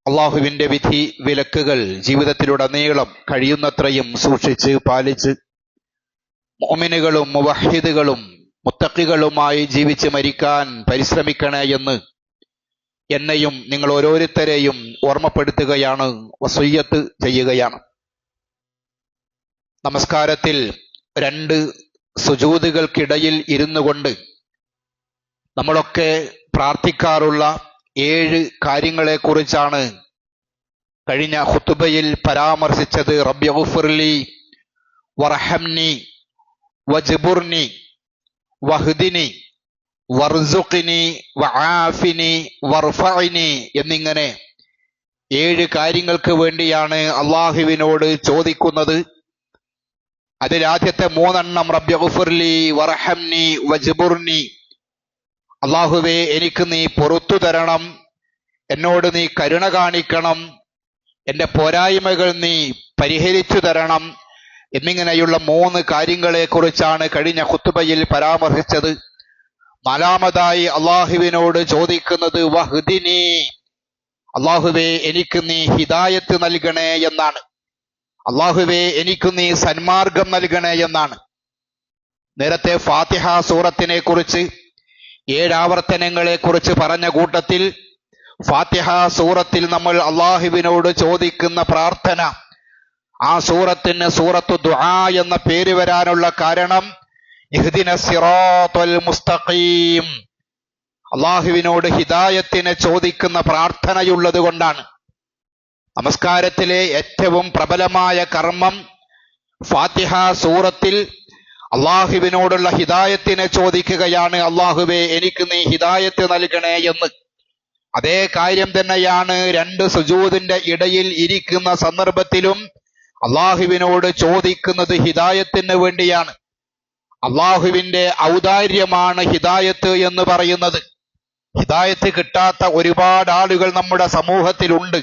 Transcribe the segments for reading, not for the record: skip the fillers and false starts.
അള്ളാഹുവിന്റെ വിധി വിലക്കുകൾ ജീവിതത്തിലുടനീളം കഴിയുന്നത്രയും സൂക്ഷിച്ച് പാലിച്ച് മുഅ്മിനുകളും മുവഹ്ഹിദുകളും മുത്തഖികളുമായി ജീവിച്ച് മരിക്കാൻ പരിശ്രമിക്കണേ എന്ന് എന്നെയും നിങ്ങൾ ഓരോരുത്തരെയും ഓർമ്മപ്പെടുത്തുകയാണ്, വസിയ്യത്ത് ചെയ്യുകയാണ്. നമസ്കാരത്തിൽ 2 സുജൂദുകൾക്കിടയിൽ ഇരുന്നു കൊണ്ട് നമ്മളൊക്കെ പ്രാർത്ഥിക്കാറുള്ള 7 കാര്യങ്ങളെക്കുറിച്ചാണ് കഴിഞ്ഞ ഖുതുബയിൽ പരാമർശിച്ചത്. റബ്ബി ഗുഫിർലി വർഹംനി വജ്ബുർനി വഹ്ദിനി വർസുഖ്നി വആഫിനി വർഫഅനി എന്നിങ്ങനെ 7 കാര്യങ്ങൾക്ക് വേണ്ടിയാണ് അള്ളാഹുവിനോട് ചോദിക്കുന്നത്. അതിൽ ആദ്യത്തെ 3 റബ്ബി ഗുഫിർലി വർഹംനി വജ്ബുർനി, അള്ളാഹുവേ എനിക്ക് നീ പുറത്തു തരണം, എന്നോട് നീ കരുണ കാണിക്കണം, എൻ്റെ പോരായ്മകൾ നീ പരിഹരിച്ചു തരണം എന്നിങ്ങനെയുള്ള 3 കാര്യങ്ങളെ കുറിച്ചാണ് കഴിഞ്ഞ ഖുതുബയിൽ പരാമർശിച്ചത്. 4-മതായി അള്ളാഹുവിനോട് ചോദിക്കുന്നത് വഹ്ദിനി, അള്ളാഹുവേ എനിക്ക് നീ ഹിദായത്ത് നൽകണേ എന്നാണ്. അള്ളാഹുവേ എനിക്ക് നീ സന്മാർഗം നൽകണേ എന്നാണ്. നേരത്തെ ഫാത്തിഹ സൂറത്തിനെ കുറിച്ച് 7 ആവർത്തനങ്ങളെ കുറിച്ച് പറഞ്ഞ കൂട്ടത്തിൽ ഫാത്തിഹ സൂറത്തിൽ നമ്മൾ അള്ളാഹുവിനോട് ചോദിക്കുന്ന പ്രാർത്ഥന, ആ സൂറത്തിന് സൂറത്തു ദുആ എന്ന പേര് വരാനുള്ള കാരണം ഇഹ്ദിന സിറാത്തുൽ മുസ്തഖീം, അള്ളാഹുവിനോട് ഹിദായത്തിനെ ചോദിക്കുന്ന പ്രാർത്ഥനയുള്ളത് കൊണ്ടാണ്. നമസ്കാരത്തിലെ ഏറ്റവും പ്രബലമായ കർമ്മം ഫാത്തിഹ സൂറത്തിൽ അള്ളാഹുവിനോടുള്ള ഹിദായത്തിനെ ചോദിക്കുകയാണ്. അള്ളാഹുവേ എനിക്ക് നീ ഹിദായത്ത് നൽകണേ എന്ന്. അതേ കാര്യം തന്നെയാണ് 2 സുജൂദിന്റെ ഇടയിൽ ഇരിക്കുന്ന സന്ദർഭത്തിലും അള്ളാഹുവിനോട് ചോദിക്കുന്നത് ഹിദായത്തിന് വേണ്ടിയാണ്. അള്ളാഹുവിന്റെ ഔദാര്യമാണ് ഹിദായത്ത് എന്ന് പറയുന്നത്. ഹിദായത്ത് കിട്ടാത്ത ഒരുപാട് ആളുകൾ നമ്മുടെ സമൂഹത്തിലുണ്ട്.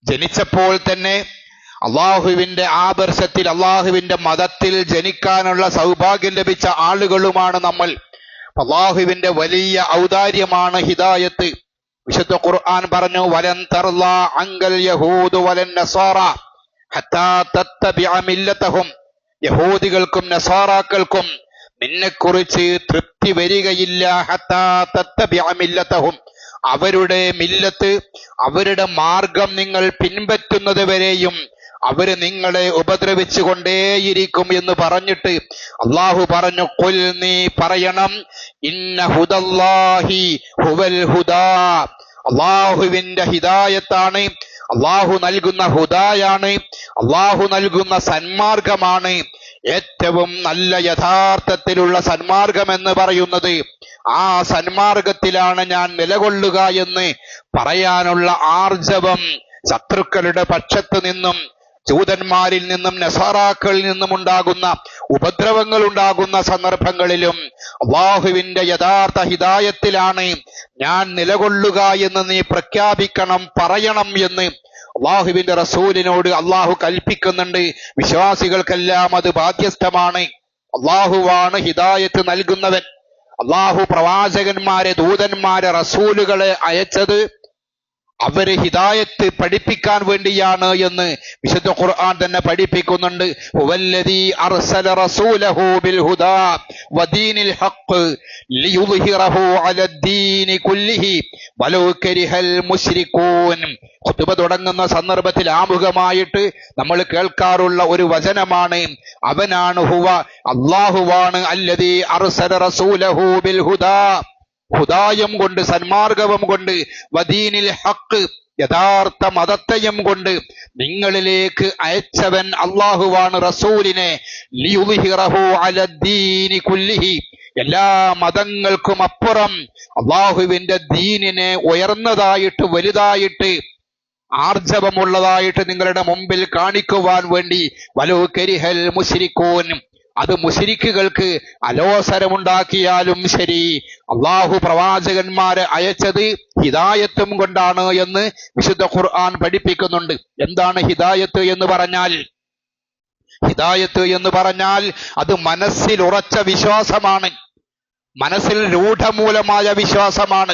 ജനിച്ചപ്പോൾ തന്നെ അള്ളാഹുവിന്റെ ആദർശത്തിൽ അള്ളാഹുവിന്റെ മതത്തിൽ ജനിക്കാനുള്ള സൗഭാഗ്യം ലഭിച്ച ആളുകളുമാണ് നമ്മൾ. അള്ളാഹുവിന്റെ വലിയ ഔദാര്യമാണ് ഹിദായത്ത്. വിശുദ്ധ ഖുർആൻ പറഞ്ഞു, വലൻ തർള അങ്കൽ യഹൂദു വലൻ നസാറ ഹത്താ തത്തബിഅ മില്ലതഹും, യഹൂദികൾക്കും നസാറാക്കൾക്കും നിന്നെക്കുറിച്ച് തൃപ്തി വരികയില്ല. ഹത്താ തത്തബിഅ മില്ലതഹും, അവരുടെ മില്ലത്ത്, അവരുടെ മാർഗം നിങ്ങൾ പിൻപറ്റുന്നത് വരെയും അവര് നിങ്ങളെ ഉപദ്രവിച്ചു കൊണ്ടേയിരിക്കും എന്ന് പറഞ്ഞിട്ട് അള്ളാഹു പറഞ്ഞു, ഖുൽ നീ പറയണം, ഇന്ന ഹുദല്ലാഹി ഹുവൽ ഹുദാ, അള്ളാഹുവിന്റെ ഹിദായത്താണ്, അള്ളാഹു നൽകുന്ന ഹുദായാണ്, അള്ളാഹു നൽകുന്ന സന്മാർഗമാണ് ഏറ്റവും നല്ല യഥാർത്ഥത്തിലുള്ള സന്മാർഗം എന്ന് പറയുന്നത്. ആ സന്മാർഗത്തിലാണ് ഞാൻ നിലകൊള്ളുക എന്ന് പറയാനുള്ള ആർജവം ശത്രുക്കളുടെ പക്ഷത്തു നിന്നും ജൂതന്മാരിൽ നിന്നും നസാറാക്കളിൽ നിന്നും ഉണ്ടാകുന്ന ഉപദ്രവങ്ങൾ ഉണ്ടാകുന്ന സന്ദർഭങ്ങളിലും അള്ളാഹുവിന്റെ യഥാർത്ഥ ഹിദായത്തിലാണ് ഞാൻ നിലകൊള്ളുക എന്ന് നീ പ്രഖ്യാപിക്കണം, പറയണം എന്ന് അള്ളാഹുവിന്റെ റസൂലിനോട് അള്ളാഹു കൽപ്പിക്കുന്നുണ്ട്. വിശ്വാസികൾക്കെല്ലാം അത് ബാധ്യസ്ഥമാണ്. അള്ളാഹുവാണ് ഹിദായത്ത് നൽകുന്നവൻ. അള്ളാഹു പ്രവാചകന്മാരെ, ദൂതന്മാരെ, റസൂലുകളെ അയച്ചത് അവര് ഹിദായത്ത് പഠിപ്പിക്കാൻ വേണ്ടിയാണ് എന്ന് വിശുദ്ധ ഖുർആൻ തന്നെ പഠിപ്പിക്കുന്നുണ്ട്. ഹുവല്ലദീ അർസല റസൂലഹു ബിൽ ഹുദാ വദീനിൽ ഹഖ് ലിയുദ്ഹിറഹു അലദ്ദീനി കുല്ലിഹി വലൗ കരിഹൽ മുശ്രികൂൻ. ഖുതുബ തുടങ്ങുന്ന സന്ദർഭത്തിൽ ആമുഖമായിട്ട് നമ്മൾ കേൾക്കാറുള്ള ഒരു വചനമാണ്, അവനാണ് ഹുവ, അല്ലാഹുവാണ്, അല്ലദീ അർസല റസൂലഹു ബിൽ ഹുദാ, ഹുദായം കൊണ്ട്, സന്മാർഗവും കൊണ്ട്, വദീനിൽ ഹഖ്, യഥാർത്ഥ മതത്തെയും കൊണ്ട് നിങ്ങളിലേക്ക് അയച്ചവൻ അള്ളാഹുവാണ് റസൂലിനെ. ലിയുദ്ഹിറഹു അലദ്ദീനി കുല്ലിഹി, എല്ലാ മതങ്ങൾക്കും അപ്പുറം അള്ളാഹുവിന്റെ ദീനിനെ ഉയർന്നതായിട്ട്, വലുതായിട്ട്, ആർജവമുള്ളതായിട്ട് നിങ്ങളുടെ മുമ്പിൽ കാണിക്കുവാൻ വേണ്ടി. വലൗ കരിഹൽ മുശ്രികൂൻ, അത് മുശ്രിക്കുകൾക്ക് അലോസരമുണ്ടാക്കിയാലും ശരി, അള്ളാഹു പ്രവാചകന്മാരെ അയച്ചത് ഹിദായത്തും കൊണ്ടാണ് എന്ന് വിശുദ്ധ ഖുർആൻ പഠിപ്പിക്കുന്നുണ്ട്. എന്താണ് ഹിദായത്ത് എന്ന് പറഞ്ഞാൽ? ഹിദായത്ത് എന്ന് പറഞ്ഞാൽ അത് മനസ്സിൽ ഉറച്ച വിശ്വാസമാണ്. മനസ്സിൽ രൂഢമൂലമായ വിശ്വാസമാണ്.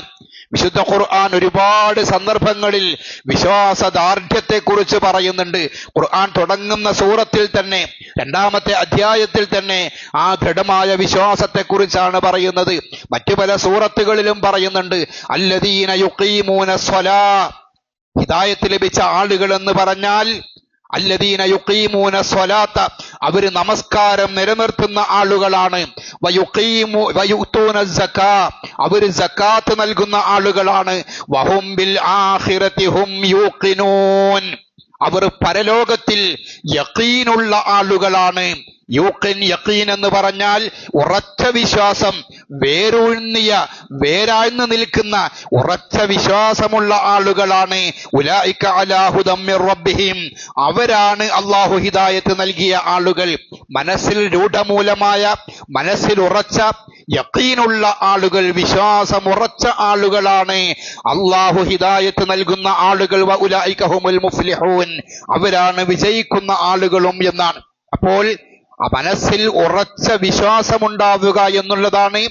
വിശുദ്ധ ഖുർആൻ ഒരുപാട് സന്ദർഭങ്ങളിൽ വിശ്വാസദാർഢ്യത്തെക്കുറിച്ച് പറയുന്നുണ്ട്. ഖുർആൻ തുടങ്ങുന്ന സൂറത്തിൽ തന്നെ 2-ാമത്തെ അധ്യായത്തിൽ തന്നെ ആ ദൃഢമായ വിശ്വാസത്തെക്കുറിച്ചാണ് പറയുന്നത്. മറ്റു പല സൂറത്തുകളിലും പറയുന്നുണ്ട്. അല്ലദീന യുഖീമൂന സ്വലാ, ഹിദായത്ത് ലഭിച്ച ആളുകൾ എന്ന് പറഞ്ഞാൽ അല്ലദീന യുഖീമൂന സ്വലാത്ത, അവര് നമസ്കാരം നിലനിർത്തുന്ന ആളുകളാണ്. വയുത്തൂന സക്കാ, അവര് സക്കാത്ത് നൽകുന്ന ആളുകളാണ്. വഹും ബിൽ ആഖിറതി ഹും യൂഖിനൂൻ, അവർ പരലോകത്തിൽ യഖീനുള്ള ആളുകളാണ്. യഖീൻ എന്ന് പറഞ്ഞാൽ ഉറച്ച വിശ്വാസം, വേരാഴ്ന്നു നിൽക്കുന്ന ഉറച്ച വിശ്വാസമുള്ള ആളുകളാണ്. ഉലൈക അലാ ഹുദം മിർ റബ്ബിഹിം, അവരാണ് അല്ലാഹു ഹിദായത്ത് നൽകിയ ആളുകൾ. മനസ്സിൽ രൂഢമൂലമായ, മനസ്സിൽ ഉറച്ച യഖീനുള്ള ആളുകൾ, വിശ്വാസം ഉറച്ച ആളുകളാണ് അല്ലാഹു ഹിദായത്ത് നൽകുന്ന ആളുകൾ. വ ഉലൈക ഹുമുൽ മുഫ്ലിഹൂൻ, അവരാണ് വിജയിക്കുന്ന ആളുകളും എന്നാണ്. അപ്പോൾ ആ മനസ്സിൽ ഉറച്ച വിശ്വാസമുണ്ടാവുക എന്നുള്ളതാണ്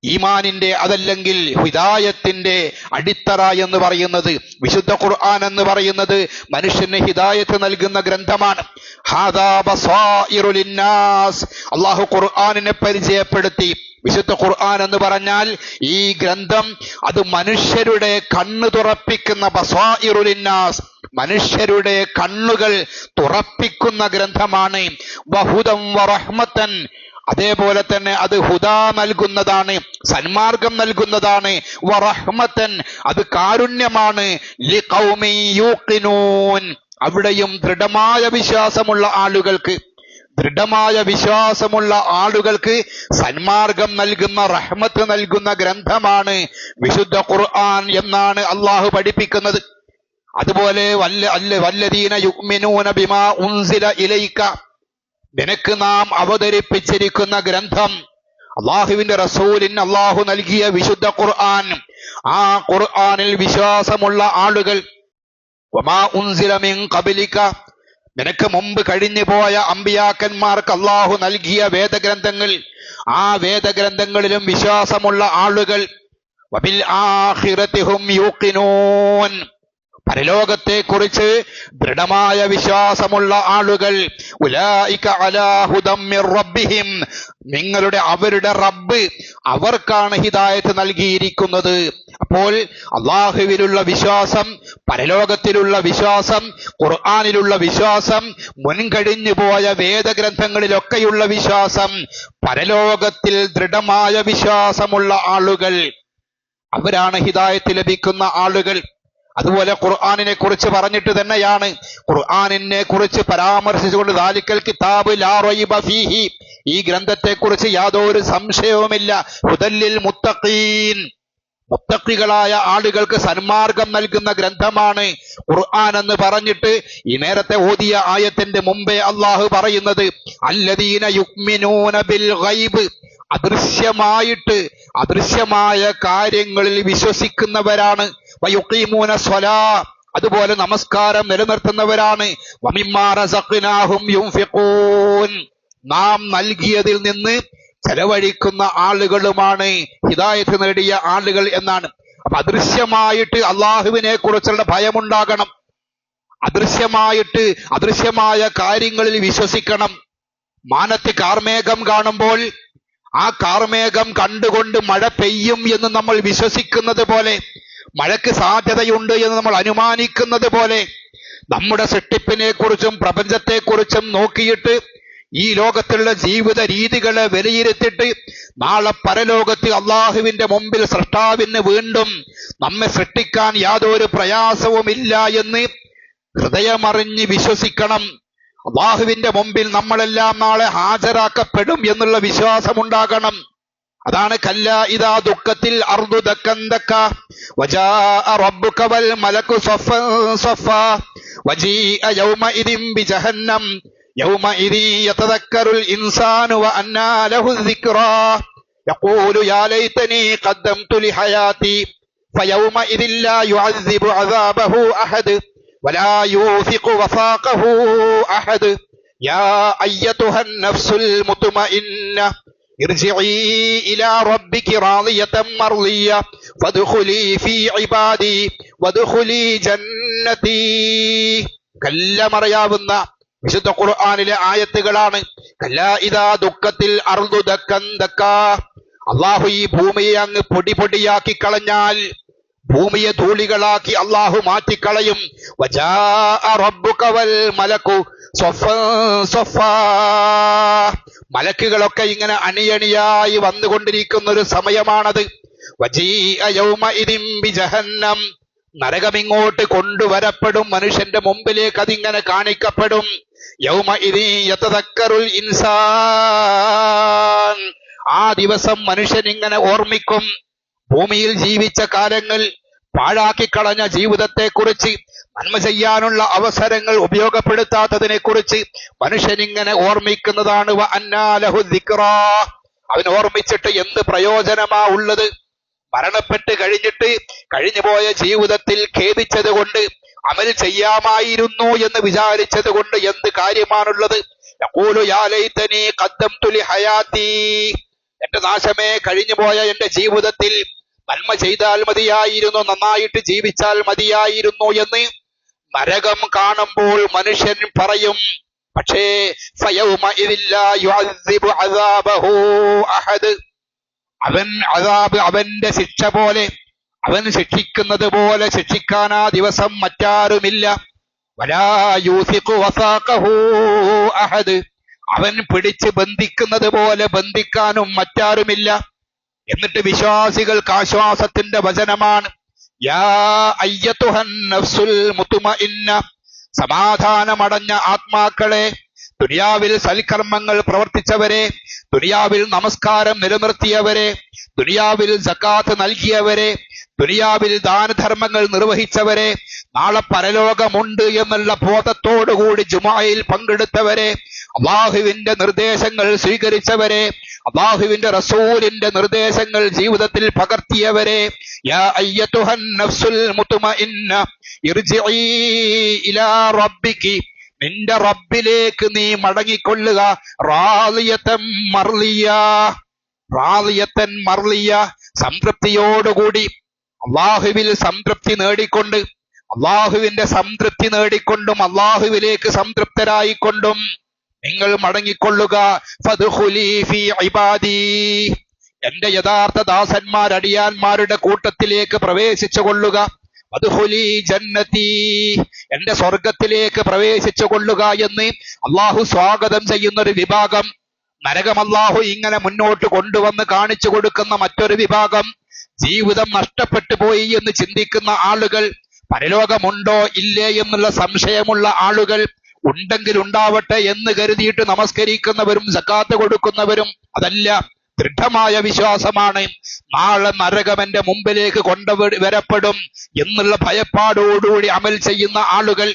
ഈമാനിന്റെ, അതല്ലെങ്കിൽ ഹിദായത്തിന്റെ അടിത്തറ എന്ന് പറയുന്നത്. വിശുദ്ധ ഖുർആൻ എന്ന് പറയുന്നത് മനുഷ്യന് ഹിദായത്ത് നൽകുന്ന ഗ്രന്ഥമാണ്. ഹാദാ ബസായിറു ലിന്നാസ്, അല്ലാഹു ഖുർആനിനെ പരിചയപ്പെടുത്തി. വിശുദ്ധ ഖുർആൻ എന്ന് പറഞ്ഞാൽ ഈ ഗ്രന്ഥം അത് മനുഷ്യരുടെ കണ്ണ് തുറപ്പിക്കുന്ന, ബസായിറു ലിന്നാസ്, മനുഷ്യരുടെ കണ്ണുകൾ തുറപ്പിക്കുന്ന ഗ്രന്ഥമാണ്. വഹുദം വറഹ്മത്തൻ, അതേപോലെ തന്നെ അത് ഹുദാ നൽകുന്നതാണ്, സന്മാർഗം നൽകുന്നതാണ്. വറഹ്മത്തൻ, അത് കാരുണ്യമാണ്. ലിഖൗമി യൂഖിനൂൻ, അവിടെയും ദൃഢമായ വിശ്വാസമുള്ള ആളുകൾക്ക് സന്മാർഗം നൽകുന്ന, റഹ്മത്ത് നൽകുന്ന ഗ്രന്ഥമാണ് വിശുദ്ധ ഖുർആൻ എന്നാണ് അള്ളാഹു പഠിപ്പിക്കുന്നത്. അതുപോലെ വല്ലദീന യുഅ്മിനൂന ബിമാ ഉൻസില ഇലൈക, നിനക്ക് നാം അവതരിപ്പിച്ചിരിക്കുന്ന ഗ്രന്ഥം, അള്ളാഹുവിന്റെ റസൂലിന് അള്ളാഹു നൽകിയ വിശുദ്ധ ഖുർആൻ, ആ ഖുർആനിൽ വിശ്വാസമുള്ള ആളുകൾ. വമാ ഉൻസില മിൻ ഖബലിക, നിനക്ക് മുമ്പ് കഴിഞ്ഞു പോയ അമ്പിയാക്കന്മാർക്ക് അള്ളാഹു നൽകിയ വേദഗ്രന്ഥങ്ങൾ, ആ വേദഗ്രന്ഥങ്ങളിലും വിശ്വാസമുള്ള ആളുകൾ. വബിൽ ആഖിറതി ഹും യൂഖിനൂൻ, പരലോകത്തെക്കുറിച്ച് ദൃഢമായ വിശ്വാസമുള്ള ആളുകൾ. ഉലൈക അലാ ഹുദം മിർ റബ്ബിഹിം, അവരുടെ റബ്ബ് അവർക്കാണ് ഹിദായത്ത് നൽകിയിരിക്കുന്നത്. അപ്പോൾ അള്ളാഹുവിലുള്ള വിശ്വാസം, പരലോകത്തിലുള്ള വിശ്വാസം, ഖുർആനിലുള്ള വിശ്വാസം, മുൻകഴിഞ്ഞു പോയ വേദഗ്രന്ഥങ്ങളിലൊക്കെയുള്ള വിശ്വാസം, പരലോകത്തിൽ ദൃഢമായ വിശ്വാസമുള്ള ആളുകൾ, അവരാണ് ഹിദായത്ത് ലഭിക്കുന്ന ആളുകൾ. അതുപോലെ ഖുർആനിനെ കുറിച്ച് പറഞ്ഞിട്ട് തന്നെയാണ്, ഖുർആനിനെ കുറിച്ച് പരാമർശിച്ചുകൊണ്ട് ദാലിക്കൽ കിതാബ് ലാ റൈബ ഫീഹി, ഈ ഗ്രന്ഥത്തെക്കുറിച്ച് യാതൊരു സംശയവുമില്ല. ഹുദല്ലിൽ മുത്തഖീൻ, മുത്തഖികളായ ആളുകൾക്ക് സന്മാർഗം നൽകുന്ന ഗ്രന്ഥമാണ് ഖുർആൻ എന്ന് പറഞ്ഞിട്ട് ഈ നേരത്തെ ഓതിയ ആയത്തിന്റെ മുമ്പേ അള്ളാഹു പറയുന്നത് അല്ലദീന യുഅ്മിനൂന ബിൽ ഗൈബ്, അദൃശ്യമായ കാര്യങ്ങളിൽ വിശ്വസിക്കുന്നവരാണ്. വയുഖീമൂന സ്വലാ, അതുപോലെ നമസ്കാരം നിലനിർത്തുന്നവരാണ്. വമിമ്മാ റസഖ്നാഹും യുൻഫിഖൂൻ, നാം നൽകിയതിൽ നിന്ന് ചെലവഴിക്കുന്ന ആളുകളുമാണ് ഹിദായത്ത് നേടിയ ആളുകൾ എന്നാണ്. അപ്പൊ അദൃശ്യമായിട്ട് അള്ളാഹുവിനെ കുറിച്ചുള്ള ഭയമുണ്ടാകണം, അദൃശ്യമായ കാര്യങ്ങളിൽ വിശ്വസിക്കണം. മാനത്ത് കാർമേഘം കാണുമ്പോൾ ആ കാർമേഘം കണ്ടുകൊണ്ട് മഴ പെയ്യും എന്ന് നമ്മൾ വിശ്വസിക്കുന്നത് പോലെ, മഴയ്ക്ക് സാധ്യതയുണ്ട് എന്ന് നമ്മൾ അനുമാനിക്കുന്നത് പോലെ, നമ്മുടെ സൃഷ്ടിപ്പിനെ കുറിച്ചും പ്രപഞ്ചത്തെക്കുറിച്ചും നോക്കിയിട്ട് ഈ ലോകത്തുള്ള ജീവിത രീതികളെ വിലയിരുത്തിയിട്ട് നാളെ പരലോകത്ത് അള്ളാഹുവിന്റെ മുമ്പിൽ സൃഷ്ടാവിന് വീണ്ടും നമ്മെ സൃഷ്ടിക്കാൻ യാതൊരു പ്രയാസവുമില്ല എന്ന് ഹൃദയമറിഞ്ഞ് വിശ്വസിക്കണം. അള്ളാഹുവിന്റെ മുമ്പിൽ നമ്മളെല്ലാം നാളെ ഹാജരാക്കപ്പെടും എന്നുള്ള വിശ്വാസമുണ്ടാകണം. അതാണ് കല്ലാ ഇദാ ദുഃഖത്തിൽ അർദു ദക്കൻ ദക്ക വജാഅ റബ്ബുക വൽ മലകു സഫൻ സഫാ വജീഅ യൗമഇദിൻ ബിജഹന്നം യൗമഇദി യതദക്കറുൽ ഇൻസാനു വഅന്നാ ലഹു ദിക്റാ യഖൂലു യാ ലൈതനി ഖദ്ദംതു ലിഹയാതി ഫയൗമഇദിൻ ലാ യുഅദ്ദിബു അദാബഹു അഹദ് വലാ യൂസിഖു വസാഖഹു അഹദ് യാ അയ്യതുഹൻ നഫ്സുൽ മുത്മഇന്ന ഇർജിഇ ഇലാ റബ്ബികി റാളിയതൻ മർളിയ ഫദ്ഖുലി ഫീ ഇബാദി വദ്ഖുലി ജന്നതി. കല്ലമറിയാവുന്ന വിശുദ്ധ ഖുർആനിലെ ആയത്തുകളാണ്. കല്ലാ ഇദാ ദുഃഖത്തിൽ അർളു ദക്കൻ ദക്കാ. അള്ളാഹു ഈ ഭൂമിയെ അങ്ങ് പൊടി പൊടിയാക്കി കളഞ്ഞാൽ, ഭൂമിയെ ധൂളികളാക്കി അള്ളാഹു മാറ്റിക്കളയും. വജാഅ റബ്ബുക വൽ മലകു സ്വഫൻ സ്വഫാ. മലക്കുകളൊക്കെ ഇങ്ങനെ അണിയണിയായി വന്നുകൊണ്ടിരിക്കുന്ന ഒരു സമയമാണത്. വജീഅ യൗമഇദിൻ ബിജഹന്നം. നരകമിങ്ങോട്ട് കൊണ്ടുവരപ്പെടും, മനുഷ്യന്റെ മുമ്പിലേക്ക് അതിങ്ങനെ കാണിക്കപ്പെടും. യൗമഇദിൻ യതദക്കറുൽ ഇൻസാൻ. ആ ദിവസം മനുഷ്യൻ ഇങ്ങനെ ഓർമ്മിക്കും ഭൂമിയിൽ ജീവിച്ച കാലങ്ങൾ, പാഴാക്കിക്കളഞ്ഞ ജീവിതത്തെക്കുറിച്ച്, നന്മ ചെയ്യാനുള്ള അവസരങ്ങൾ ഉപയോഗപ്പെടുത്താത്തതിനെ കുറിച്ച് മനുഷ്യനിങ്ങനെ ഓർമ്മിക്കുന്നതാണ്. വ അന്നാ ലഹു ദിക്റാ. അവൻ ഓർമ്മിച്ചിട്ട് എന്ത് പ്രയോജനമാ ഉള്ളത്? മരണപ്പെട്ട് കഴിഞ്ഞിട്ട് കഴിഞ്ഞുപോയ ജീവിതത്തിൽ ഖേദിച്ചത് കൊണ്ട്, അമൽ ചെയ്യാമായിരുന്നു എന്ന് വിചാരിച്ചത് കൊണ്ട് എന്ത് കാര്യമാണുള്ളത്? യഖൂലു യാ ലൈതനി ഖദ്ദംതു ലി ഹയാതി. എന്റെ നാശമേ, കഴിഞ്ഞുപോയ എന്റെ ജീവിതത്തിൽ നന്മ ചെയ്താൽ മതിയായിരുന്നു, നന്നായിട്ട് ജീവിച്ചാൽ മതിയായിരുന്നു എന്ന് നരകം കാണുമ്പോൾ മനുഷ്യൻ പറയും. പക്ഷേ ഫയൗമഇദിൻ ലാ യുഅദ്ദിബു അദാബഹു അഹദ്. അവന്റെ ശിക്ഷ പോലെ, അവൻ ശിക്ഷിക്കുന്നത് പോലെ ശിക്ഷിക്കാൻ ആ ദിവസം മറ്റാരുമില്ല. വലാ യൂസിഖു വസാഖഹു അഹദ്. അവൻ പിടിച്ച് ബന്ധിക്കുന്നത് പോലെ ബന്ധിക്കാനും മറ്റാരുമില്ല. എന്നിട്ട് വിശ്വാസികൾക്ക് ആശ്വാസത്തിന്റെ വചനമാണ്. യാ അയ്യതുഹൻ നഫ്സുൽ മുത്മഇന്ന. സമാധാനമടഞ്ഞ ആത്മാക്കളെ, ദുനിയാവിൽ സൽക്കർമ്മങ്ങൾ പ്രവർത്തിച്ചവരെ, ദുനിയാവിൽ നമസ്കാരം നിലനിർത്തിയവരെ, ദുനിയാവിൽ സകാത്ത് നൽകിയവരെ, ദുനിയാവിൽ ദാനധർമ്മങ്ങൾ നിർവഹിച്ചവരെ, നാളെ പരലോകമുണ്ട് എന്നുള്ള ബോധത്തോടുകൂടി ജുമായിൽ പങ്കെടുത്തവരെ, അള്ളാഹുവിന്റെ നിർദ്ദേശങ്ങൾ സ്വീകരിച്ചവരെ, അള്ളാഹുവിന്റെ റസൂലിന്റെ നിർദ്ദേശങ്ങൾ ജീവിതത്തിൽ പകർത്തിയവരെ, യാ അയ്യതുഹൻ നഫ്സുൽ മുത്മഇന്ന ഇർജിഇ ഇലാ റബ്ബികി. നിന്റെ റബ്ബിലേക്ക് നീ മടങ്ങിക്കൊള്ളുക. റാളിയതൻ മർളിയ. റാളിയതൻ മർളിയ. സംതൃപ്തിയോടുകൂടി, അള്ളാഹുവിൽ സംതൃപ്തി നേടിക്കൊണ്ട്, അള്ളാഹുവിന്റെ സംതൃപ്തി നേടിക്കൊണ്ടും അള്ളാഹുവിലേക്ക് സംതൃപ്തരായിക്കൊണ്ടും നിങ്ങൾ മടങ്ങിക്കൊള്ളുക. ഫദ്ഖുലി ഫീ ഇബാദി. എന്റെ യഥാർത്ഥ ദാസന്മാർ, അടിയാന്മാരുടെ കൂട്ടത്തിലേക്ക് പ്രവേശിച്ചു കൊള്ളുക. വദ്ഖുലി ജന്നതി. എന്റെ സ്വർഗത്തിലേക്ക് പ്രവേശിച്ചു കൊള്ളുക എന്ന് അള്ളാഹു സ്വാഗതം ചെയ്യുന്ന ഒരു വിഭാഗം. നരകം അള്ളാഹു ഇങ്ങനെ മുന്നോട്ട് കൊണ്ടുവന്ന് കാണിച്ചു കൊടുക്കുന്ന മറ്റൊരു വിഭാഗം. ജീവിതം നഷ്ടപ്പെട്ടു പോയി എന്ന് ചിന്തിക്കുന്ന ആളുകൾ, പരലോകമുണ്ടോ ഇല്ലേ എന്നുള്ള സംശയമുള്ള ആളുകൾ, ഉണ്ടെങ്കിൽ ഉണ്ടാവട്ടെ എന്ന് കരുതിയിട്ട് നമസ്കരിക്കുന്നവരും സക്കാത്ത് കൊടുക്കുന്നവരും. അതല്ല, ദൃഢമായ വിശ്വാസമാണ് നാളെ നരകം എന്റെ മുമ്പിലേക്ക് കൊണ്ടുവരപ്പെടും എന്നുള്ള ഭയപ്പാടോടുകൂടി അമൽ ചെയ്യുന്ന ആളുകൾ.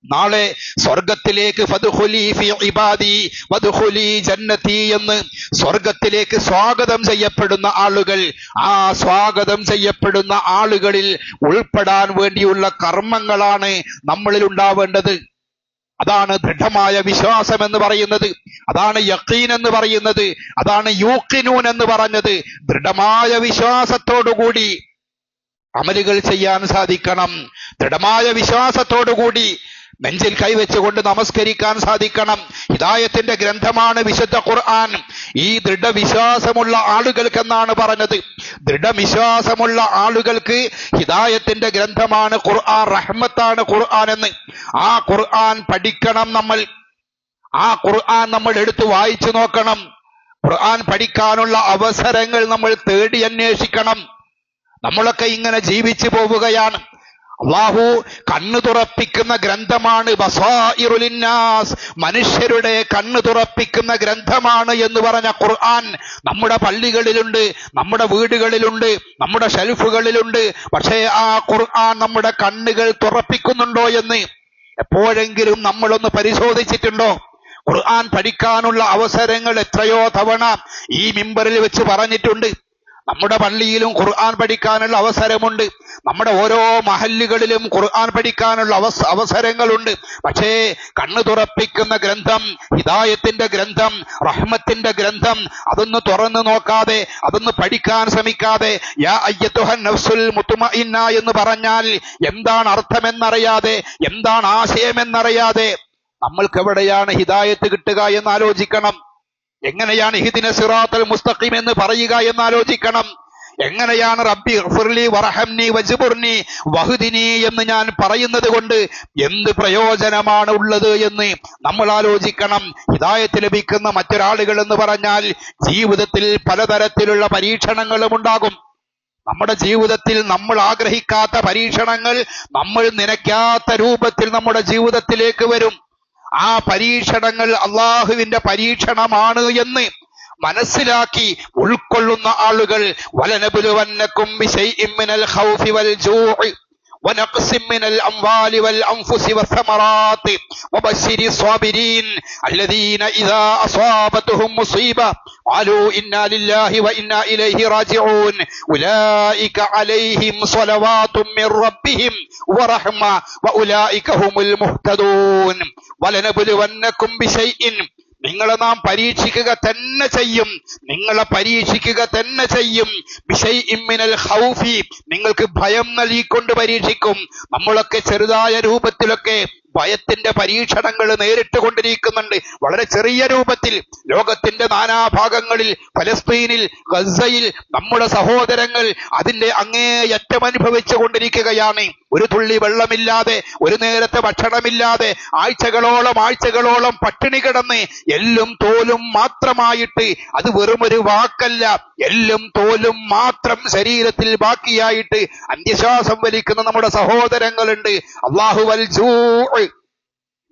നാളെ സ്വർഗത്തിലേക്ക് ഫദ്ഖുലി ഫീ ഇബാദി വദ്ഖുലി ജന്നതി എന്ന് സ്വർഗത്തിലേക്ക് സ്വാഗതം ചെയ്യപ്പെടുന്ന ആളുകൾ, ആ സ്വാഗതം ചെയ്യപ്പെടുന്ന ആളുകളിൽ ഉൾപ്പെടാൻ വേണ്ടിയുള്ള കർമ്മങ്ങളാണ് നമ്മളിൽ ഉണ്ടാവേണ്ടത്. അതാണ് ദൃഢമായ വിശ്വാസം എന്ന് പറയുന്നത്. അതാണ് യഖീൻ എന്ന് പറയുന്നത്. അതാണ് യൂഖിനൂൻ എന്ന് പറഞ്ഞത്. ദൃഢമായ വിശ്വാസത്തോടുകൂടി അമലുകൾ ചെയ്യാൻ സാധിക്കണം. ദൃഢമായ വിശ്വാസത്തോടുകൂടി നെഞ്ചിൽ കൈവച്ചുകൊണ്ട് നമസ്കരിക്കാൻ സാധിക്കണം. ഹിദായത്തിന്റെ ഗ്രന്ഥമാണ് വിശുദ്ധ ഖുർആൻ. ഈ ദൃഢവിശ്വാസമുള്ള ആളുകൾക്കെന്നാണ് പറഞ്ഞത്. ദൃഢവിശ്വാസമുള്ള ആളുകൾക്ക് ഹിദായത്തിന്റെ ഗ്രന്ഥമാണ് ഖുർആൻ, റഹ്മത്താണ് ഖുർആൻ എന്ന്. ആ ഖുർആൻ പഠിക്കണം നമ്മൾ. ആ ഖുർആൻ നമ്മൾ എടുത്ത് വായിച്ചു നോക്കണം. ഖുർആൻ പഠിക്കാനുള്ള അവസരങ്ങൾ നമ്മൾ തേടി അന്വേഷിക്കണം. നമ്മളൊക്കെ ഇങ്ങനെ ജീവിച്ചു പോവുകയാണ്. അള്ളാഹു കണ്ണു തുറപ്പിക്കുന്ന ഗ്രന്ഥമാണ് ബസായിറുൽ ലിന്നാസ്. മനുഷ്യരുടെ കണ്ണു തുറപ്പിക്കുന്ന ഗ്രന്ഥമാണ് എന്ന് പറഞ്ഞ ഖുർആൻ നമ്മുടെ പള്ളികളിലുണ്ട്, നമ്മുടെ വീടുകളിലുണ്ട്, നമ്മുടെ ഷെൽഫുകളിലുണ്ട്. പക്ഷേ ആ ഖുർആൻ നമ്മുടെ കണ്ണുകൾ തുറപ്പിക്കുന്നുണ്ടോ എന്ന് എപ്പോഴെങ്കിലും നമ്മളൊന്ന് പരിശോധിച്ചിട്ടുണ്ടോ? ഖുർആൻ പഠിക്കാനുള്ള അവസരങ്ങൾ എത്രയോ തവണ ഈ മിമ്പറിൽ വെച്ച് പറഞ്ഞിട്ടുണ്ട്. നമ്മുടെ പള്ളിയിലും ഖുർആൻ പഠിക്കാനുള്ള അവസരമുണ്ട്. നമ്മുടെ ഓരോ മഹല്ലുകളിലും ഖുർആൻ പഠിക്കാനുള്ള അവസരങ്ങളുണ്ട്. പക്ഷേ കണ്ണു തുറപ്പിക്കുന്ന ഗ്രന്ഥം, ഹിദായത്തിന്റെ ഗ്രന്ഥം, റഹ്മത്തിന്റെ ഗ്രന്ഥം അതൊന്ന് തുറന്നു നോക്കാതെ, അതൊന്ന് പഠിക്കാൻ ശ്രമിക്കാതെ, യാ അയ്യത്തുഹൻ നഫ്സുൽ മുത്മഇന്ന എന്ന് പറഞ്ഞാൽ എന്താണ് അർത്ഥമെന്നറിയാതെ, എന്താണ് ആശയമെന്നറിയാതെ നമ്മൾക്ക് എവിടെയാണ് ഹിദായത്ത് കിട്ടുക എന്ന് ആലോചിക്കണം. എങ്ങനെയാണ് ഇഹ്ദിന സിറാത്തൽ മുസ്തഖീം എന്ന് പറയുക എന്ന് ആലോചിക്കണം. എങ്ങനെയാണ് റബ്ബി ഗഫിർലി വറഹംനി വജ്ബുർനി വഹ്ദിനി എന്ന് ഞാൻ പറയുന്നത് കൊണ്ട് എന്ത് പ്രയോജനമാണ് ഉള്ളത് എന്ന് നമ്മൾ ആലോചിക്കണം. ഹിദായത്ത് ലഭിക്കുന്ന മറ്റൊരാളുകൾ എന്ന് പറഞ്ഞാൽ ജീവിതത്തിൽ പലതരത്തിലുള്ള പരീക്ഷണങ്ങളും ഉണ്ടാകും. നമ്മുടെ ജീവിതത്തിൽ നമ്മൾ ആഗ്രഹിക്കാത്ത പരീക്ഷണങ്ങൾ, നമ്മൾ നനയ്ക്കാത്ത രൂപത്തിൽ നമ്മുടെ ജീവിതത്തിലേക്ക് വരും. ആ പരീക്ഷണങ്ങൾ അള്ളാഹുവിന്റെ പരീക്ഷണമാണ് എന്ന് മനസ്സിലാക്കി ഉൾക്കൊള്ളുന്ന ആളുകൾ വലനബുലുവന്നകും ബിശൈഇൻ മിനൽ ഖൗഫി വൽ ജൂഇ ونقص من الأموال والأنفس والثمرات وبشر الصابرين الذين إذا أصابتهم مصيبة قالوا إنا لله وإنا إليه راجعون أولئك عليهم صلوات من ربهم ورحمة وأولئك هم المهتدون ولنبلونكم بشيء നിങ്ങളെ നാം പരീക്ഷിക്കുക തന്നെ ചെയ്യും. നിങ്ങളെ പരീക്ഷിക്കുക തന്നെ ചെയ്യും. ബിശൈഇൻ മിനൽ ഖൗഫി, നിങ്ങൾക്ക് ഭയം നൽകിക്കൊണ്ട് പരീക്ഷിക്കും. നമ്മളൊക്കെ ചെറുതായ രൂപത്തിലൊക്കെ ഭയത്തിന്റെ പരീക്ഷണങ്ങൾ നേരിട്ട് കൊണ്ടിരിക്കുന്നുണ്ട്. വളരെ ചെറിയ രൂപത്തിൽ ലോകത്തിന്റെ നാനാഭാഗങ്ങളിൽ, ഫലസ്തീനിൽ, ഗസയിൽ നമ്മുടെ സഹോദരങ്ങൾ അതിന്റെ അങ്ങേയറ്റം അനുഭവിച്ചു കൊണ്ടിരിക്കുകയാണ്. ഒരു തുള്ളി വെള്ളമില്ലാതെ, ഒരു നേരത്തെ ഭക്ഷണമില്ലാതെ ആഴ്ചകളോളം പട്ടിണി കിടന്ന് എല്ലും തോലും മാത്രമായിട്ട്, അത് വെറുമൊരു വാക്കല്ല, എല്ലും തോലും മാത്രം ശരീരത്തിൽ ബാക്കിയായിട്ട് അന്ത്യശ്വാസം വലിക്കുന്ന നമ്മുടെ സഹോദരങ്ങളുണ്ട്. അല്ലാഹു വൽ ജൂഅ്,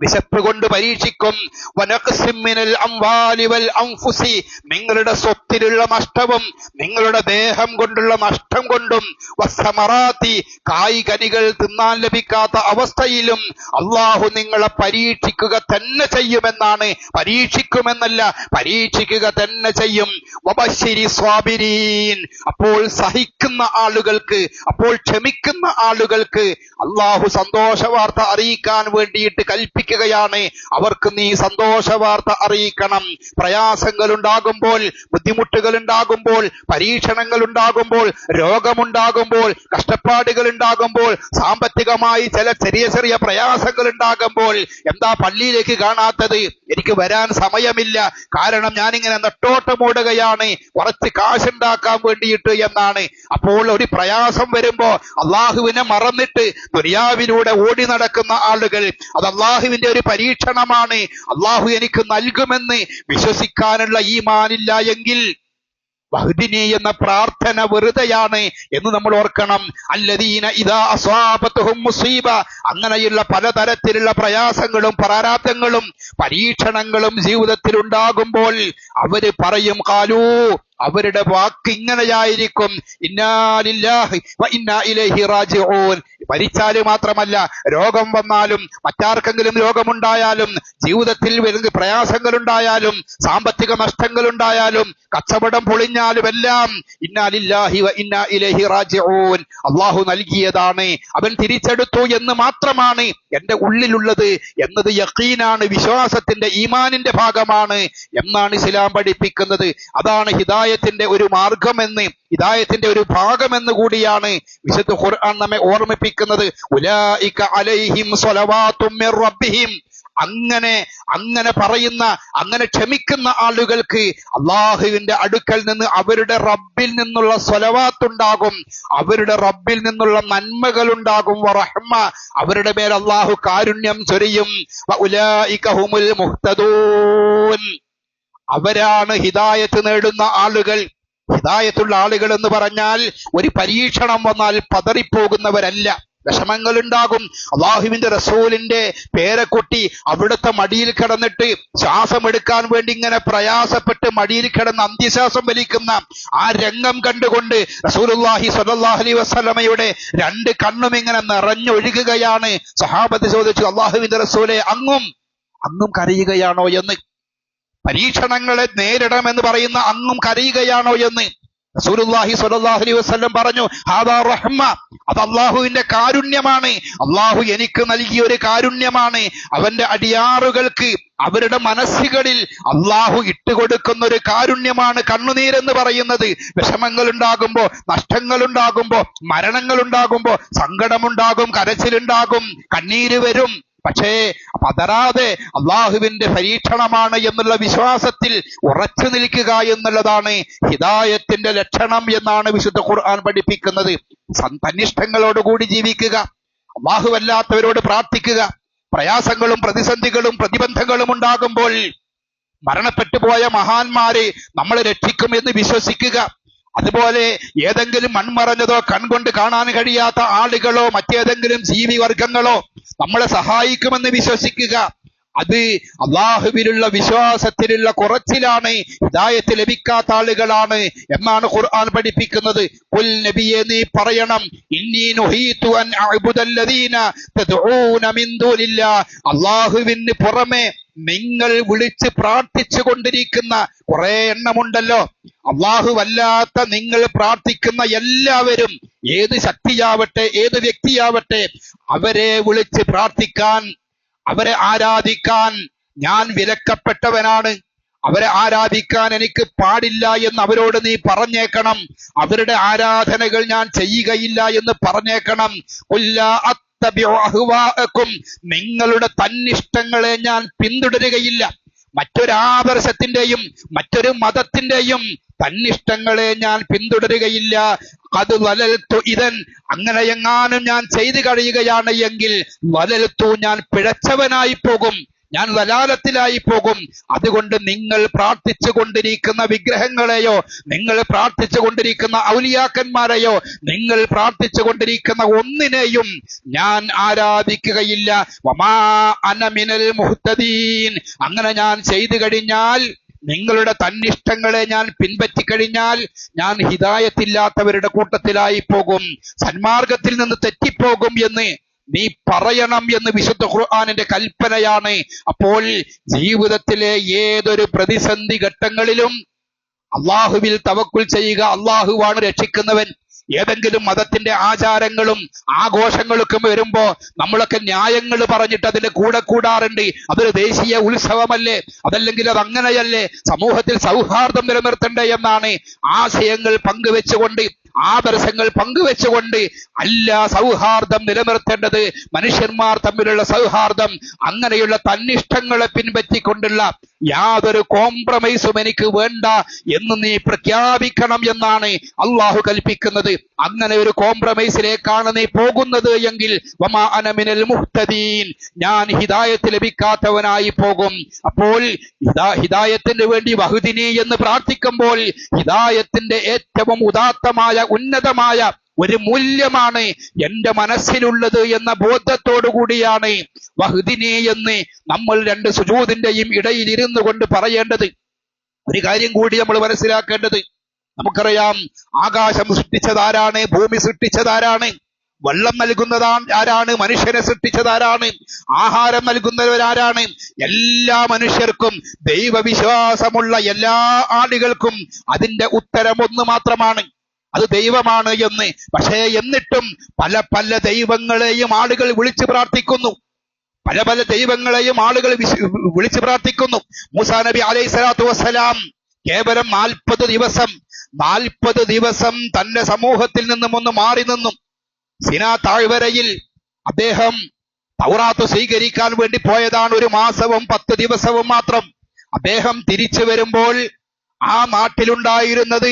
വിശപ്പ് കൊണ്ട് പരീക്ഷിക്കും. വനഖ്സിൻ മിനൽ അംവാലി വൽ അൻഫുസി, നിങ്ങളുടെ സ്വത്തിലുള്ള നഷ്ടവും നിങ്ങളുടെ ദേഹം കൊണ്ടുള്ള നഷ്ടം കൊണ്ടും, വസ്സമറാത്തി, കായ്കനികൾ തിന്നാൻ ലഭിക്കാത്ത അവസ്ഥയിലും അള്ളാഹു നിങ്ങളെ പരീക്ഷിക്കുക തന്നെ ചെയ്യുമെന്നാണ്. പരീക്ഷിക്കുമെന്നല്ല, പരീക്ഷിക്കുക തന്നെ ചെയ്യും. വബശ്ശിരി സ്വാബിരീൻ, അപ്പോൾ സഹിക്കുന്ന ആളുകൾക്ക്, അപ്പോൾ ക്ഷമിക്കുന്ന ആളുകൾക്ക് അള്ളാഹു സന്തോഷ വാർത്ത അറിയിക്കാൻ വേണ്ടിയിട്ട് കൽപ്പിക്കുകയാണ്. അവർക്ക് നീ സന്തോഷ വാർത്ത അറിയിക്കണം. പ്രയാസങ്ങൾ ഉണ്ടാകുമ്പോൾ, ബുദ്ധിമുട്ടുകൾ ഉണ്ടാകുമ്പോൾ, പരീക്ഷണങ്ങൾ ഉണ്ടാകുമ്പോൾ, രോഗമുണ്ടാകുമ്പോൾ, കഷ്ടപ്പാടുകൾ ഉണ്ടാകുമ്പോൾ, സാമ്പത്തികമായി ചില ചെറിയ പ്രയാസങ്ങൾ ഉണ്ടാകുമ്പോൾ, എന്താ പള്ളിയിലേക്ക് കാണാത്തത്? എനിക്ക് വരാൻ സമയമില്ല, കാരണം ഞാനിങ്ങനെ നെട്ടോട്ടമോടുകയാണ് കുറച്ച് കാശുണ്ടാക്കാൻ വേണ്ടിയിട്ട് എന്നാണ്. അപ്പോൾ ഒരു പ്രയാസം വരുമ്പോ അള്ളാഹുവിനെ മറന്നിട്ട് ദുനിയാവിലൂടെ ഓടി നടക്കുന്ന ആളുകൾ, അത് അള്ളാഹുവിന്റെ ഒരു പരീക്ഷണമാണ്, അള്ളാഹു എനിക്ക് നൽകുമെന്ന് വിശ്വസിക്കാനുള്ള ഈമാനില്ല എങ്കിൽ വഹ്ദിനി എന്ന പ്രാർത്ഥന വെറുതെയാണ് എന്ന് നമ്മൾ ഓർക്കണം. അല്ലദീന ഇദാ അസ്വാബത്തുഹും മുസീബ, അങ്ങനെയുള്ള പലതരത്തിലുള്ള പ്രയാസങ്ങളും പ്രാരാബ്ധങ്ങളും പരീക്ഷണങ്ങളും ജീവിതത്തിൽ ഉണ്ടാകുമ്പോൾ അവര് പറയും, ഖാലൂ, അവരുടെ വാക്ക് ഇങ്ങനെയായിരിക്കും, ഇന്നാ ലില്ലാഹി വ ഇന്നാ ഇലൈഹി റാജിഊൻ. മരിച്ചാല് മാത്രമല്ല, രോഗം വന്നാലും, മറ്റാർക്കെങ്കിലും രോഗമുണ്ടായാലും, ജീവിതത്തിൽ വരുന്ന പ്രയാസങ്ങൾ ഉണ്ടായാലും, സാമ്പത്തിക നഷ്ടങ്ങൾ ഉണ്ടായാലും, കച്ചവടം പൊളിഞ്ഞാലും എല്ലാം ഇന്നാ ലില്ലാഹി വ ഇന്നാ ഇലൈഹി റാജിഊൻ, അള്ളാഹു നൽകിയതാണ്, അവൻ തിരിച്ചെടുത്തു എന്ന് മാത്രമാണ് എന്റെ ഉള്ളിലുള്ളത് എന്നത് യഖീനാണ്, വിശ്വാസത്തിന്റെ, ഈമാനിന്റെ ഭാഗമാണ് എന്നാണ് ഇസ്ലാം പഠിപ്പിക്കുന്നത്. അതാണ് ഹിദായത്തിന്റെ ഒരു മാർഗമെന്ന്, ഹിദായത്തിന്റെ ഒരു ഭാഗമെന്ന് കൂടിയാണ് വിശുദ്ധ ഖുർആൻ നമ്മെ ഓർമ്മിപ്പിക്കുന്നത്. ഉലൈക അലൈഹിം സ്വലവാത്തും മിർ റബ്ബിഹിം, അങ്ങനെ പറയുന്ന, അങ്ങനെ ക്ഷമിക്കുന്ന ആളുകൾക്ക് അള്ളാഹുവിന്റെ അടുക്കൽ നിന്ന്, അവരുടെ റബ്ബിൽ നിന്നുള്ള സ്വലവാത്തുണ്ടാകും, അവരുടെ റബ്ബിൽ നിന്നുള്ള നന്മകൾ ഉണ്ടാകും. വറഹ്മ, അവരുടെ മേൽ അള്ളാഹു കാരുണ്യം ചൊരിയും. വഉലൈക ഹുമുൽ മുഹ്തദൂൻ, അവരാണ് ഹിദായത്ത് നേടുന്ന ആളുകൾ. ഹിദായത്തുള്ള ആളുകൾ എന്ന് പറഞ്ഞാൽ ഒരു പരീക്ഷണം വന്നാൽ പതറിപ്പോകുന്നവരല്ല. വിഷമങ്ങൾ ഉണ്ടാകും. അള്ളാഹുവിന്റെ റസൂലിന്റെ പേരക്കുട്ടി അവിടുത്തെ മടിയിൽ കിടന്നിട്ട് ശ്വാസം എടുക്കാൻ വേണ്ടി ഇങ്ങനെ പ്രയാസപ്പെട്ട് മടിയിൽ കിടന്ന് അന്ത്യശ്വാസം വലിക്കുന്ന ആ രംഗം കണ്ടുകൊണ്ട് റസൂലുള്ളാഹി സ്വല്ലല്ലാഹു അലൈഹി വസല്ലമയുടെ രണ്ട് കണ്ണും ഇങ്ങനെ നിറഞ്ഞൊഴുകുകയാണ്. സഹാബത്ത് ചോദിച്ചു, അള്ളാഹുവിന്റെ റസൂലെ, അങ്ങും കരയുകയാണോ എന്ന്? പരീക്ഷണങ്ങളെ നേരിടണമെന്ന് പറയുന്ന അങ്ങും കരയുകയാണോ എന്ന്? റസൂലുള്ളാഹി സ്വല്ലല്ലാഹു അലൈഹി വസല്ലം പറഞ്ഞു, ഹാദാ റഹ്മ, അത് അള്ളാഹുവിന്റെ കാരുണ്യമാണ്. അള്ളാഹു എനിക്ക് നൽകിയ ഒരു കാരുണ്യമാണ്. അവന്റെ അടിയാറുകൾക്ക് അവരുടെ മനസ്സുകളിൽ അള്ളാഹു ഇട്ടുകൊടുക്കുന്ന ഒരു കാരുണ്യമാണ് കണ്ണുനീരെന്ന് പറയുന്നത്. വിഷമങ്ങൾ ഉണ്ടാകുമ്പോ, നഷ്ടങ്ങൾ ഉണ്ടാകുമ്പോ, മരണങ്ങൾ ഉണ്ടാകുമ്പോ സങ്കടമുണ്ടാകും, കരച്ചിലുണ്ടാകും, കണ്ണീര് വരും. പക്ഷേ പതറാതെ അള്ളാഹുവിന്റെ പരീക്ഷണമാണ് എന്നുള്ള വിശ്വാസത്തിൽ ഉറച്ചു നിൽക്കുക എന്നുള്ളതാണ് ഹിദായത്തിന്റെ ലക്ഷണം എന്നാണ് വിശുദ്ധ ഖുർആൻ പഠിപ്പിക്കുന്നത്. തന്നിഷ്ടങ്ങളോടുകൂടി ജീവിക്കുക, അള്ളാഹുവല്ലാത്തവരോട് പ്രാർത്ഥിക്കുക. പ്രയാസങ്ങളും പ്രതിസന്ധികളും പ്രതിബന്ധങ്ങളും ഉണ്ടാകുമ്പോൾ മരണപ്പെട്ടു പോയ മഹാന്മാരെ നമ്മളെ രക്ഷിക്കുമെന്ന് വിശ്വസിക്കുക. അതുപോലെ ഏതെങ്കിലും മൺമറഞ്ഞതോ കൺകൊണ്ട് കാണാൻ കഴിയാത്ത ആളുകളോ മറ്റേതെങ്കിലും ജീവിവർഗങ്ങളോ നമ്മളെ സഹായിക്കുമെന്ന് വിശ്വസിക്കുക. അത് അള്ളാഹുവിലുള്ള വിശ്വാസത്തിലുള്ള കുറച്ചിലാണ്, ഹിദായത്ത് ലഭിക്കാത്ത ആളുകളാണ് എന്നാണ് ഖുർആൻ പഠിപ്പിക്കുന്നത്. ഖുൽ നബിയേ, നീ പറയണം, ഇന്നി നുഹീതു അൻ അഅ്ബുദല്ലദീന തദ്ഊന മിൻ ദൂനില്ലാഹ്, അള്ളാഹുവിന് പുറമെ നിങ്ങൾ വിളിച്ച് പ്രാർത്ഥിച്ചു കൊണ്ടിരിക്കുന്ന കുറെ എണ്ണമുണ്ടല്ലോ. അള്ളാഹുവല്ലാത്ത നിങ്ങൾ പ്രാർത്ഥിക്കുന്ന എല്ലാവരും, ഏത് ശക്തിയാവട്ടെ ഏത് വ്യക്തിയാവട്ടെ, അവരെ വിളിച്ച് പ്രാർത്ഥിക്കാൻ, അവരെ ആരാധിക്കാൻ ഞാൻ വിലക്കപ്പെട്ടവനാണ്. അവരെ ആരാധിക്കാൻ എനിക്ക് പാടില്ല എന്ന് അവരോട് നീ പറഞ്ഞേക്കണം. അവരുടെ ആരാധനകൾ ഞാൻ ചെയ്യുകയില്ല എന്ന് പറഞ്ഞേക്കണം. നിങ്ങളുടെ തന്നിഷ്ടങ്ങളെ ഞാൻ പിന്തുടരുകയില്ല. മറ്റൊരാദർശത്തിന്റെയും മറ്റൊരു മതത്തിന്റെയും തന്നിഷ്ടങ്ങളെ ഞാൻ പിന്തുടരുകയില്ല. അത് വലൽത്തു ഇതൻ, അങ്ങനെ എങ്ങാനും ഞാൻ ചെയ്തു കഴിയുകയാണ് എങ്കിൽ വലൽത്തു, ഞാൻ പിഴച്ചവനായി പോകും, ഞാൻ വലാലത്തിലായി പോകും. അതുകൊണ്ട് നിങ്ങൾ പ്രാർത്ഥിച്ചു കൊണ്ടിരിക്കുന്ന വിഗ്രഹങ്ങളെയോ, നിങ്ങൾ പ്രാർത്ഥിച്ചു കൊണ്ടിരിക്കുന്ന ഔലിയാക്കന്മാരെയോ, നിങ്ങൾ പ്രാർത്ഥിച്ചു കൊണ്ടിരിക്കുന്ന ഒന്നിനെയും ഞാൻ ആരാധിക്കുകയില്ല. വമാ അന മിനൽ മുഹ്തദീൻ, അങ്ങനെ ഞാൻ ചെയ്തു കഴിഞ്ഞാൽ, നിങ്ങളുടെ തന്നിഷ്ടങ്ങളെ ഞാൻ പിൻപറ്റിക്കഴിഞ്ഞാൽ ഞാൻ ഹിദായത്തില്ലാത്തവരുടെ കൂട്ടത്തിലായി പോകും, സന്മാർഗത്തിൽ നിന്ന് തെറ്റിപ്പോകും എന്ന് നീ പറയണം എന്ന് വിശുദ്ധ ഖുർആനിന്റെ കൽപ്പനയാണ്. അപ്പോൾ ജീവിതത്തിലെ ഏതൊരു പ്രതിസന്ധി ഘട്ടങ്ങളിലും അള്ളാഹുവിൽ തവക്കുൽ ചെയ്യുക. അള്ളാഹുവാണ് രക്ഷിക്കുന്നവൻ. ഏതെങ്കിലും മതത്തിന്റെ ആചാരങ്ങളും ആഘോഷങ്ങളൊക്കെ വരുമ്പോ നമ്മളൊക്കെ ന്യായങ്ങൾ പറഞ്ഞിട്ട് അതിന്റെ കൂടെ കൂടാറുണ്ട്. അതൊരു ദേശീയ ഉത്സവമല്ലേ, അതല്ലെങ്കിൽ അത് അങ്ങനെയല്ലേ, സമൂഹത്തിൽ സൗഹാർദ്ദം നിലനിർത്തണ്ടേ എന്നാണ് ആശയങ്ങൾ പങ്കുവെച്ചുകൊണ്ട്, ആദർശങ്ങൾ പങ്കുവെച്ചുകൊണ്ട് അല്ല സൗഹാർദ്ദം നിലനിർത്തേണ്ടത്. മനുഷ്യന്മാർ തമ്മിലുള്ള സൗഹാർദ്ദം അങ്ങനെയുള്ള തന്നിഷ്ടങ്ങളെ പിൻപറ്റിക്കൊണ്ടുള്ള യാതൊരു കോംപ്രമൈസും എനിക്ക് വേണ്ട എന്ന് നീ പ്രഖ്യാപിക്കണം എന്നാണ് അള്ളാഹു കൽപ്പിക്കുന്നത്. അങ്ങനെ ഒരു കോംപ്രമൈസിലേക്കാണ് നീ പോകുന്നത് എങ്കിൽ വമാ അന മിനൽ മുഹ്തദീൻ, ഞാൻ ഹിദായത്ത് ലഭിക്കാത്തവനായി പോകും. അപ്പോൾ ഹിദായത്തിന് വേണ്ടി വഹ്ദിനി എന്ന് പ്രാർത്ഥിക്കുമ്പോൾ ഹിദായത്തിന്റെ ഏറ്റവും ഉദാത്തമായ ഉന്നതമായ ഒരു മൂല്യമാണ് എന്റെ മനസ്സിലുള്ളത് എന്ന ബോധത്തോടു കൂടിയാണ് വഹ്ദിനി എന്ന് നമ്മൾ രണ്ട് സുജൂദിന്റെയും ഇടയിൽ ഇരുന്നു കൊണ്ട് പറയേണ്ടത്. ഒരു കാര്യം കൂടി നമ്മൾ മനസ്സിലാക്കേണ്ടത്, നമുക്കറിയാം ആകാശം സൃഷ്ടിച്ചതാരാണ്, ഭൂമി സൃഷ്ടിച്ചതാരാണ്, വെള്ളം ആരാണ്, മനുഷ്യനെ സൃഷ്ടിച്ചതാരാണ്, ആഹാരം നൽകുന്നവരാരാണ്. എല്ലാ മനുഷ്യർക്കും, ദൈവവിശ്വാസമുള്ള എല്ലാ ആളുകൾക്കും അതിന്റെ ഉത്തരം ഒന്ന് മാത്രമാണ്, അത് ദൈവമാണ് എന്ന്. പക്ഷേ എന്നിട്ടും പല പല ദൈവങ്ങളെയും ആളുകൾ വിളിച്ചു പ്രാർത്ഥിക്കുന്നു, പല പല ദൈവങ്ങളെയും ആളുകൾ വിളിച്ചു പ്രാർത്ഥിക്കുന്നു. മൂസാ നബി അലൈഹി സ്വലാത്തു വസ്സലാം കേവലം 40 ദിവസം തന്റെ സമൂഹത്തിൽ നിന്നും ഒന്ന് മാറി നിന്നും സിനാ താഴ്വരയിൽ അദ്ദേഹം തൗറാത്ത് സ്വീകരിക്കാൻ വേണ്ടി പോയതാണ്. 1 മാസവും 10 ദിവസവും മാത്രം. അദ്ദേഹം തിരിച്ചു വരുമ്പോൾ ആ നാട്ടിലുണ്ടായിരുന്നത്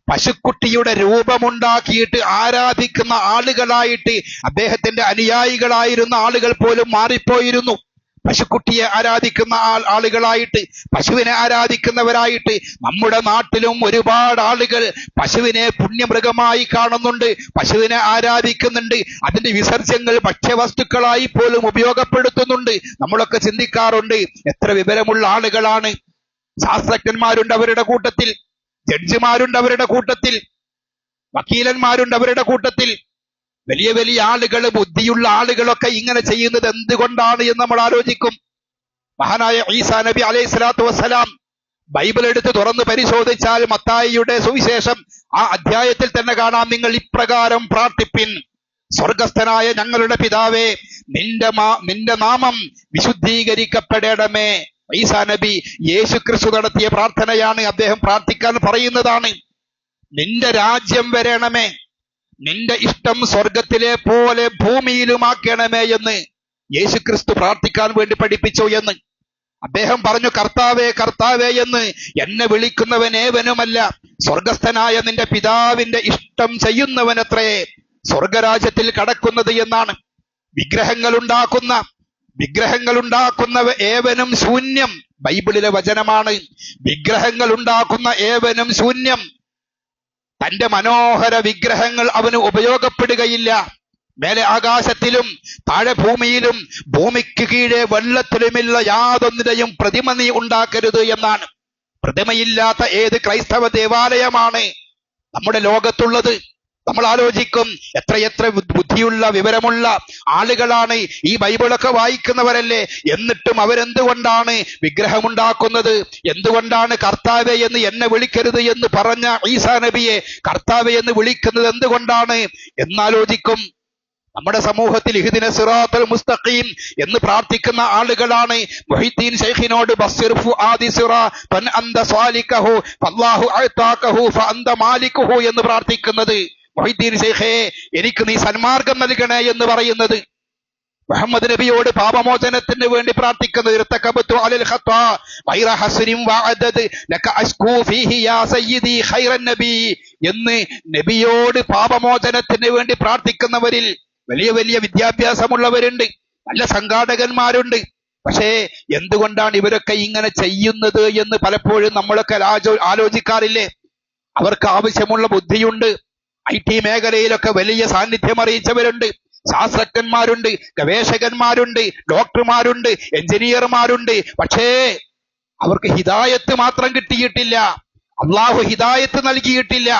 പശുക്കുട്ടിയുടെ രൂപമുണ്ടാക്കിയിട്ട് ആരാധിക്കുന്ന ആളുകളായിട്ട്, അദ്ദേഹത്തിന്റെ അനുയായികളായിരുന്ന ആളുകൾ പോലും മാറിപ്പോയിരുന്നു. പശുക്കുട്ടിയെ ആരാധിക്കുന്ന ആളുകളായിട്ട്, പശുവിനെ ആരാധിക്കുന്നവരായിട്ട്. നമ്മുടെ നാട്ടിലും ഒരുപാട് ആളുകൾ പശുവിനെ പുണ്യമൃഗമായി കാണുന്നുണ്ട്, പശുവിനെ ആരാധിക്കുന്നുണ്ട്, അതിന്റെ വിസർജ്യങ്ങൾ ഭക്ഷ്യവസ്തുക്കളായി പോലും ഉപയോഗപ്പെടുത്തുന്നുണ്ട്. നമ്മളൊക്കെ ചിന്തിക്കാറുണ്ട്, എത്ര വിവരമുള്ള ആളുകളാണ്. ശാസ്ത്രജ്ഞന്മാരുണ്ട് അവരുടെ കൂട്ടത്തിൽ, ജഡ്ജിമാരുണ്ട് അവരുടെ കൂട്ടത്തിൽ, വക്കീലന്മാരുണ്ട് അവരുടെ കൂട്ടത്തിൽ. വലിയ വലിയ ആളുകൾ, ബുദ്ധിയുള്ള ആളുകളൊക്കെ ഇങ്ങനെ ചെയ്യുന്നത് എന്തുകൊണ്ടാണ് എന്ന് നമ്മൾ ആലോചിക്കും. മഹാനായ ഈസാ നബി അലൈഹി സ്വലാത്തു വസ്സലാം ബൈബിൾ എടുത്ത് തുറന്ന് പരിശോധിച്ചാൽ മത്തായിയുടെ സുവിശേഷം ആ അധ്യായത്തിൽ തന്നെ കാണാം, നിങ്ങൾ ഇപ്രകാരം പ്രാർത്ഥിപ്പിൻ: സ്വർഗസ്ഥനായ ഞങ്ങളുടെ പിതാവേ, നിന്റെ നാമം വിശുദ്ധീകരിക്കപ്പെടണമേ. ഈസാ നബി യേശു ക്രിസ്തു നടത്തിയ പ്രാർത്ഥനയാണ്, അദ്ദേഹം പ്രാർത്ഥിക്കാൻ പറയുന്നതാണ്. നിന്റെ രാജ്യം വരണമേ, നിന്റെ ഇഷ്ടം സ്വർഗത്തിലെ പോലെ ഭൂമിയിലുമാക്കണമേ എന്ന് യേശു ക്രിസ്തു പ്രാർത്ഥിക്കാൻ വേണ്ടി പഠിപ്പിച്ചു എന്ന്. അദ്ദേഹം പറഞ്ഞു, കർത്താവേ കർത്താവേ എന്ന് എന്നെ വിളിക്കുന്നവൻ ഏവനുമല്ല, സ്വർഗസ്ഥനായ നിന്റെ പിതാവിന്റെ ഇഷ്ടം ചെയ്യുന്നവനത്രേ സ്വർഗരാജ്യത്തിൽ കടക്കുന്നത് എന്നാണ്. വിഗ്രഹങ്ങൾ ഉണ്ടാക്കുന്ന ഏവനും ശൂന്യം, ബൈബിളിലെ വചനമാണ്. വിഗ്രഹങ്ങൾ ഉണ്ടാക്കുന്ന ഏവനും ശൂന്യം. തന്റെ മനോഹര വിഗ്രഹങ്ങൾ അവന് ഉപയോഗപ്പെടുകയില്ല. മേലെ ആകാശത്തിലും താഴെ ഭൂമിയിലും ഭൂമിക്ക് കീഴെ വെള്ളത്തിലുമുള്ള യാതൊന്നിനെയും പ്രതിമ നീ ഉണ്ടാക്കരുത് എന്നാണ്. പ്രതിമയില്ലാത്ത ഏത് ക്രൈസ്തവ ദേവാലയമാണ് നമ്മുടെ ലോകത്തുള്ളത്? നമ്മൾ ആലോചിക്കും, എത്രയെത്ര ബുദ്ധിയുള്ള വിവരമുള്ള ആളുകളാണ്, ഈ ബൈബിളൊക്കെ വായിക്കുന്നവരല്ലേ, എന്നിട്ടും അവരെന്തുകൊണ്ടാണ് വിഗ്രഹമുണ്ടാക്കുന്നത്? എന്തുകൊണ്ടാണ് കർത്താവേ എന്ന് എന്നെ വിളിക്കരുത് എന്ന് പറഞ്ഞ ഈസാ നബിയെ കർത്താവേ എന്ന് വിളിക്കുന്നത് എന്തുകൊണ്ടാണ് എന്നാലോചിക്കും. നമ്മുടെ സമൂഹത്തിൽ ഇഹ്ദിന സിറാത്തൽ മുസ്തഖീം എന്ന് പ്രാർത്ഥിക്കുന്ന ആളുകളാണ്. മുഹീദ്ദീൻ ശൈഖിനോട് ബസ്സിർ ഫുആദി സിറാ ഫൻ അന്ത സാലികഹു ഫല്ലാഹു അഅതാകഹു ഫഅന്ത മാലികുഹു എന്ന് പ്രാർത്ഥിക്കുന്നത്. മുഹീദ്ദീൻ ശൈഖേ, എനിക്ക് നീ സന്മാർഗം നൽകണേ എന്ന് പറയുന്നത്. മുഹമ്മദ് നബിയോട് പാപമോചനത്തിന് വേണ്ടി പ്രാർത്ഥിക്കുന്നത് ഇർതകബതു അലൽ ഖത്താ ഗൈറ ഹസ്രിൻ വഅദദ് ലക അശ്കൂ ഫീഹി യാ സയ്യിദി ഖൈറൻ നബി എന്ന് നബിയോട് പാപമോചനത്തിന് വേണ്ടി പ്രാർത്ഥിക്കുന്നവരിൽ വലിയ വലിയ വിദ്യാഭ്യാസമുള്ളവരുണ്ട്, നല്ല സംഘാടകന്മാരുണ്ട്. പക്ഷേ എന്തുകൊണ്ടാണ് ഇവരൊക്കെ ഇങ്ങനെ ചെയ്യുന്നത് എന്ന് പലപ്പോഴും നമ്മളൊക്കെ ആലോചിക്കാറില്ലേ? അവർക്ക് ആവശ്യമുള്ള ബുദ്ധിയുണ്ട്. IT മേഖലയിലൊക്കെ വലിയ സാന്നിധ്യം അറിയിച്ചവരുണ്ട്, ശാസ്ത്രജ്ഞന്മാരുണ്ട്, ഗവേഷകന്മാരുണ്ട്, ഡോക്ടർമാരുണ്ട്, എഞ്ചിനീയർമാരുണ്ട്. പക്ഷേ അവർക്ക് ഹിദായത്ത് മാത്രം കിട്ടിയിട്ടില്ല. അള്ളാഹു ഹിദായത്ത് നൽകിയിട്ടില്ല.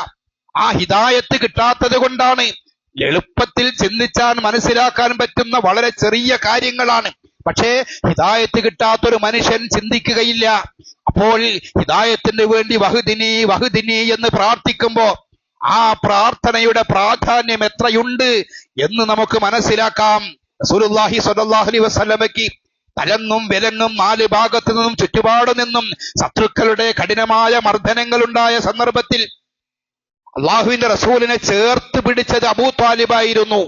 ആ ഹിദായത്ത് കിട്ടാത്തത് കൊണ്ടാണ് എളുപ്പത്തിൽ ചിന്തിച്ചാൽ മനസ്സിലാക്കാൻ പറ്റുന്ന വളരെ ചെറിയ കാര്യങ്ങളാണ്. പക്ഷേ ഹിദായത്ത് കിട്ടാത്തൊരു മനുഷ്യൻ ചിന്തിക്കുകയില്ല. അപ്പോൾ ഹിദായത്തിന് വേണ്ടി വഹ്ദിനി വഹ്ദിനി എന്ന് പ്രാർത്ഥിക്കുമ്പോ ആ പ്രാർത്ഥനയുടെ പ്രാധാന്യം എത്രയുണ്ട് എന്ന് നമുക്ക് മനസ്സിലാക്കാം. റസൂലുള്ളാഹി സ്വല്ലല്ലാഹു അലൈഹി വസല്ലമയ്ക്ക് തലങ്ങും വിലങ്ങും 4 ഭാഗത്തു നിന്നും ചുറ്റുപാടു നിന്നും ശത്രുക്കളുടെ കഠിനമായ മർദ്ദനങ്ങൾ ഉണ്ടായ സന്ദർഭത്തിൽ അള്ളാഹുവിന്റെ റസൂലിനെ ചേർത്ത് പിടിച്ചത് അബൂ ത്വാലിബായിരുന്നു.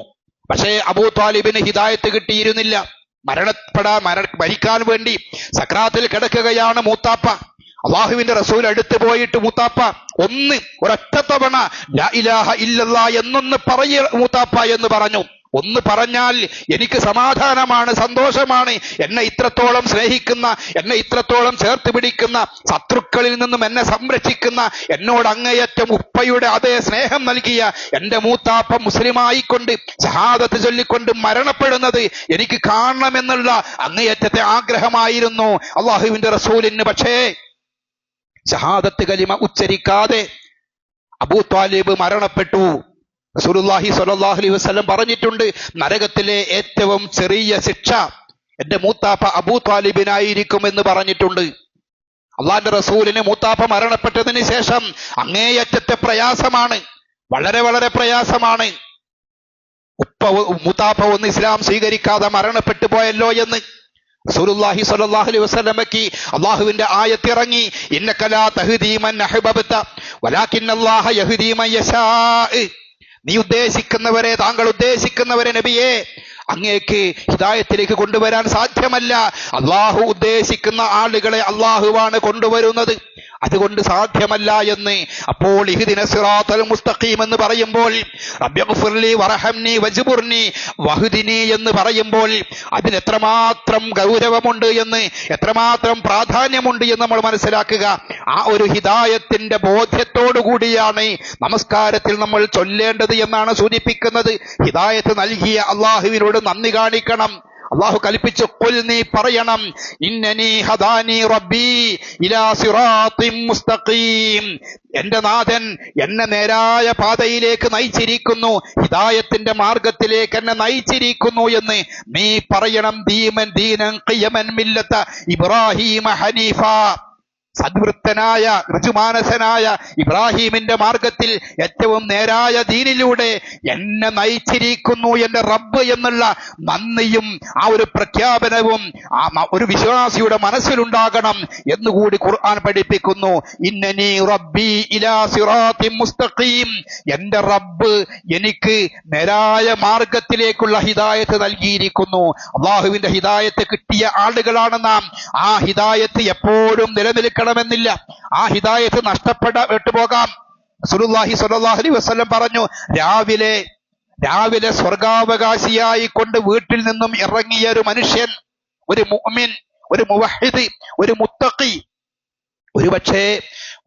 പക്ഷേ അബൂ ത്വാലിബിന് ഹിദായത്ത് കിട്ടിയിരുന്നില്ല. മരിക്കാൻ വേണ്ടി സക്രാത്തിൽ കിടക്കുകയാണ് മൂത്താപ്പ. അള്ളാഹുവിന്റെ റസൂൽ അടുത്ത് പോയിട്ട്, മൂത്താപ്പ ഒരൊറ്റ തവണ ലാ ഇലാഹ ഇല്ലല്ലാഹ് എന്നൊന്ന് പറയ മൂത്താപ്പ എന്ന് പറഞ്ഞു. ഒന്ന് പറഞ്ഞാൽ എനിക്ക് സമാധാനമാണ്, സന്തോഷമാണ്. എന്നെ ഇത്രത്തോളം സ്നേഹിക്കുന്ന, എന്നെ ഇത്രത്തോളം ചേർത്ത് പിടിക്കുന്ന, ശത്രുക്കളിൽ നിന്നും എന്നെ സംരക്ഷിക്കുന്ന, എന്നോട് അങ്ങേയറ്റം ഉപ്പയുടെ അതേ സ്നേഹം നൽകിയ എന്റെ മൂത്താപ്പ മുസ്ലിമായിക്കൊണ്ട് ഷഹാദത്ത് ചൊല്ലിക്കൊണ്ട് മരണപ്പെടുന്നത് എനിക്ക് കാണണമെന്നുള്ള അങ്ങേയറ്റത്തെ ആഗ്രഹമായിരുന്നു അള്ളാഹുവിന്റെ റസൂലിന്. പക്ഷേ ഷഹാദത്ത് കലിമ ഉച്ചരിക്കാതെ അബൂ ത്വാലിബ് മരണപ്പെട്ടു. റസൂലുള്ളാഹി സ്വല്ലല്ലാഹു അലൈഹി വസല്ലം പറഞ്ഞിട്ടുണ്ട്, നരകത്തിലെ ഏറ്റവും ചെറിയ ശിക്ഷ എന്റെ മൂത്താപ്പ അബൂ ത്വാലിബിനായിരിക്കും എന്ന് പറഞ്ഞിട്ടുണ്ട്. അള്ളാന്റെ റസൂലിന് മൂത്താപ്പ മരണപ്പെട്ടതിന് ശേഷം അങ്ങേയറ്റത്തെ പ്രയാസമാണ്, വളരെ വളരെ പ്രയാസമാണ്. മൂത്താപ്പ ഒന്ന് ഇസ്ലാം സ്വീകരിക്കാതെ മരണപ്പെട്ടു പോയല്ലോ എന്ന്. റസൂലുള്ളാഹി സ്വല്ലല്ലാഹു അലൈഹി വസല്ലമയ്ക്ക് അല്ലാഹുവിന്റെ ആയത്ത് ഇറങ്ങി, ഇന്നക ലാ തഹ്ദീ മൻ അഹ്ബബ്ത വലാകിന്നല്ലാഹ യഹ്ദീ മൻ യശാ. നീ ഉദ്ദേശിക്കുന്നവരെ, താങ്കൾ ഉദ്ദേശിക്കുന്നവരെ നബിയെ അങ്ങേക്ക് ഹിദായത്തിലേക്ക് കൊണ്ടുവരാൻ സാധ്യമല്ല. അള്ളാഹു ഉദ്ദേശിക്കുന്ന ആളുകളെ അള്ളാഹുവാണ് കൊണ്ടുവരുന്നത്, അതുകൊണ്ട് സാധ്യമല്ല എന്ന്. അപ്പോൾ ഇഹ്ദിന സിറാത്തൽ മുസ്തഖീം എന്ന് പറയുമ്പോൾ, റബ്ബിഗ്ഫിർലി വറഹംനി വജ്ബുർനി വഹ്ദിനി എന്ന് പറയുമ്പോൾ അതിന് എത്രമാത്രം ഗൗരവമുണ്ട് എന്ന്, എത്രമാത്രം പ്രാധാന്യമുണ്ട് എന്ന് നമ്മൾ മനസ്സിലാക്കുക. ആ ഒരു ഹിദായത്തിന്റെ ബോധ്യത്തോടു കൂടിയാണ് നമസ്കാരത്തിൽ നമ്മൾ ചൊല്ലേണ്ടത് എന്നാണ് സൂചിപ്പിക്കുന്നത്. ഹിദായത്ത് നൽകിയ അള്ളാഹുവിനോട് നന്ദി കാണിക്കണം. അള്ളാഹു കൽപ്പിച്ചു, ഖുൽ നീ പറയണം, ഇന്നനി ഹദാനി റബ്ബി ഇലാ സിറാത്തിൻ മുസ്തഖീം, എന്റെ നാഥൻ എന്നെ നേരായ പാതയിലേക്ക് നയിച്ചിരിക്കുന്നു, ഹിദായത്തിന്റെ മാർഗത്തിലേക്ക് എന്നെ നയിച്ചിരിക്കുന്നു എന്ന് നീ പറയണം. ദീനൻ ഖിയമൻ മില്ലത ഇബ്രാഹീമ ഹനീഫ, സദ്വൃത്തനായ ഋജുമാനസനായ ഇബ്രാഹീമിന്റെ മാർഗത്തിൽ ഏറ്റവും നേരായ ദീനിലൂടെ എന്നെ നയിച്ചിരിക്കുന്നു എന്റെ റബ്ബ് എന്നുള്ള നന്ദിയും ആ ഒരു പ്രഖ്യാപനവും ഒരു വിശ്വാസിയുടെ മനസ്സിലുണ്ടാകണം എന്നുകൂടി ഖുർആൻ പഠിപ്പിക്കുന്നു. ഇന്നനി റബ്ബി ഇലാ സിറാത്തിൻ മുസ്തഖീം, എന്റെ റബ്ബ് എനിക്ക് നേരായ മാർഗത്തിലേക്കുള്ള ഹിദായത്ത് നൽകിയിരിക്കുന്നു. അള്ളാഹുവിന്റെ ഹിദായത്ത് കിട്ടിയ ആളുകളാണ് നാം. ആ ഹിദായത്ത് എപ്പോഴും നിലനിൽക്കണമെന്നില്ല. ആ ഹിദായത്ത് നഷ്ടപ്പെട്ടു പോകാം. റസൂലുള്ളാഹി സ്വല്ലല്ലാഹു അലൈഹി വസല്ലം പറഞ്ഞു, രാവിലെ സ്വർഗാവകാശിയായി കൊണ്ട് വീട്ടിൽ നിന്നും ഇറങ്ങിയ ഒരു മനുഷ്യൻ, ഒരു മുഅ്മിൻ, ഒരു മുവഹിദ്, ഒരു മുത്തഖി, ഒരുപക്ഷേ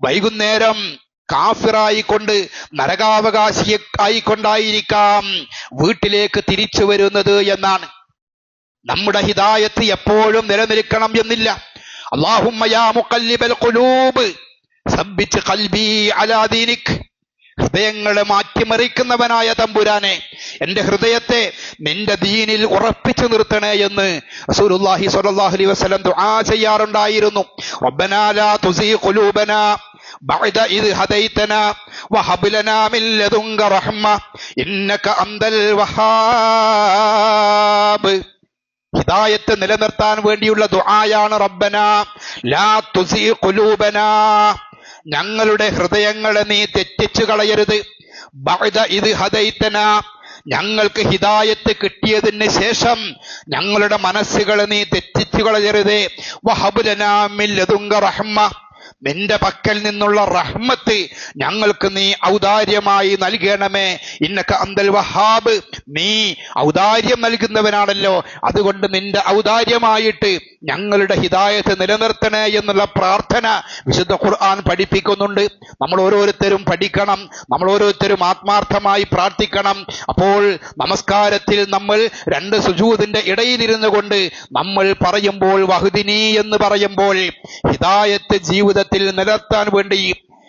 വൈകുന്നേരം കാഫിറായിക്കൊണ്ട് നരകാവകാശി ആയിക്കൊണ്ടായിരിക്കാം വീട്ടിലേക്ക് തിരിച്ചു വരുന്നത് എന്നാണ്. നമ്മുടെ ഹിദായത്ത് എപ്പോഴും നിലനിൽക്കണം എന്നില്ല. അല്ലാഹുമ്മ യാ മുഖല്ലിബൽ ഖുലൂബ് സബ്ബിത് ഖൽബി അലാ ദീനിക്, ഹൃദയങ്ങളെ മാറ്റിമറിക്കുന്നവനായ തമ്പുരാനെ, എന്റെ ഹൃദയത്തെ നിന്റെ ദീനിൽ ഉറപ്പിച്ചു നിർത്തണേ എന്ന് റസൂലുള്ളാഹി സ്വല്ലല്ലാഹു അലൈഹി വസല്ലം ദുആ ചെയ്യാറുണ്ടായിരുന്നു. റബ്ബനാ ലാ തുസീ ഖുലൂബനാ ബഅദ ഇദ് ഹദൈതനാ വഹബ് ലനാ മിൻ ലദുൻക റഹ്മ ഇന്നക അൻതൽ വഹാബ്. ഹിദായത്ത് നിലനിർത്താൻ വേണ്ടിയുള്ള ദുആയാണ് റബ്ബനാ ലാ തുസീ ഖുലൂബനാ, ഞങ്ങളുടെ ഹൃദയങ്ങളെ നീ തെറ്റിച്ചു കളയരുത്. ബഅദ ഇദ് ഹദൈതനാ, ഞങ്ങൾക്ക് ഹിദായത്ത് കിട്ടിയതിന് ശേഷം ഞങ്ങളുടെ മനസ്സുകളെ നീ തെറ്റിച്ചു കളയരുത്. വഹബ് ലനാ മിൻ ലദുൻക റഹ്മ, നിന്റെ പക്കൽ നിന്നുള്ള റഹ്മത്ത് ഞങ്ങൾക്ക് നീ ഔദാര്യമായി നൽകണമേ. ഇന്നക അൻതൽ വഹാബ്, നീ ഔദാര്യം നൽകുന്നവനാണല്ലോ, അതുകൊണ്ട് നിന്റെ ഔദാര്യമായിട്ട് ഞങ്ങളുടെ ഹിദായത്ത് നിലനിർത്തണേ എന്നുള്ള പ്രാർത്ഥന വിശുദ്ധ ഖുർആൻ പഠിപ്പിക്കുന്നുണ്ട്. നമ്മൾ ഓരോരുത്തരും പഠിക്കണം, നമ്മൾ ഓരോരുത്തരും ആത്മാർത്ഥമായി പ്രാർത്ഥിക്കണം. അപ്പോൾ നമസ്കാരത്തിൽ നമ്മൾ രണ്ട് സുജൂദിന്റെ ഇടയിലിരുന്നു കൊണ്ട് നമ്മൾ പറയുമ്പോൾ വഹ്ദിനി എന്ന് പറയുമ്പോൾ ഹിദായത്ത് ജീവിതത്തിൽ നിലനിർത്താൻ വേണ്ടി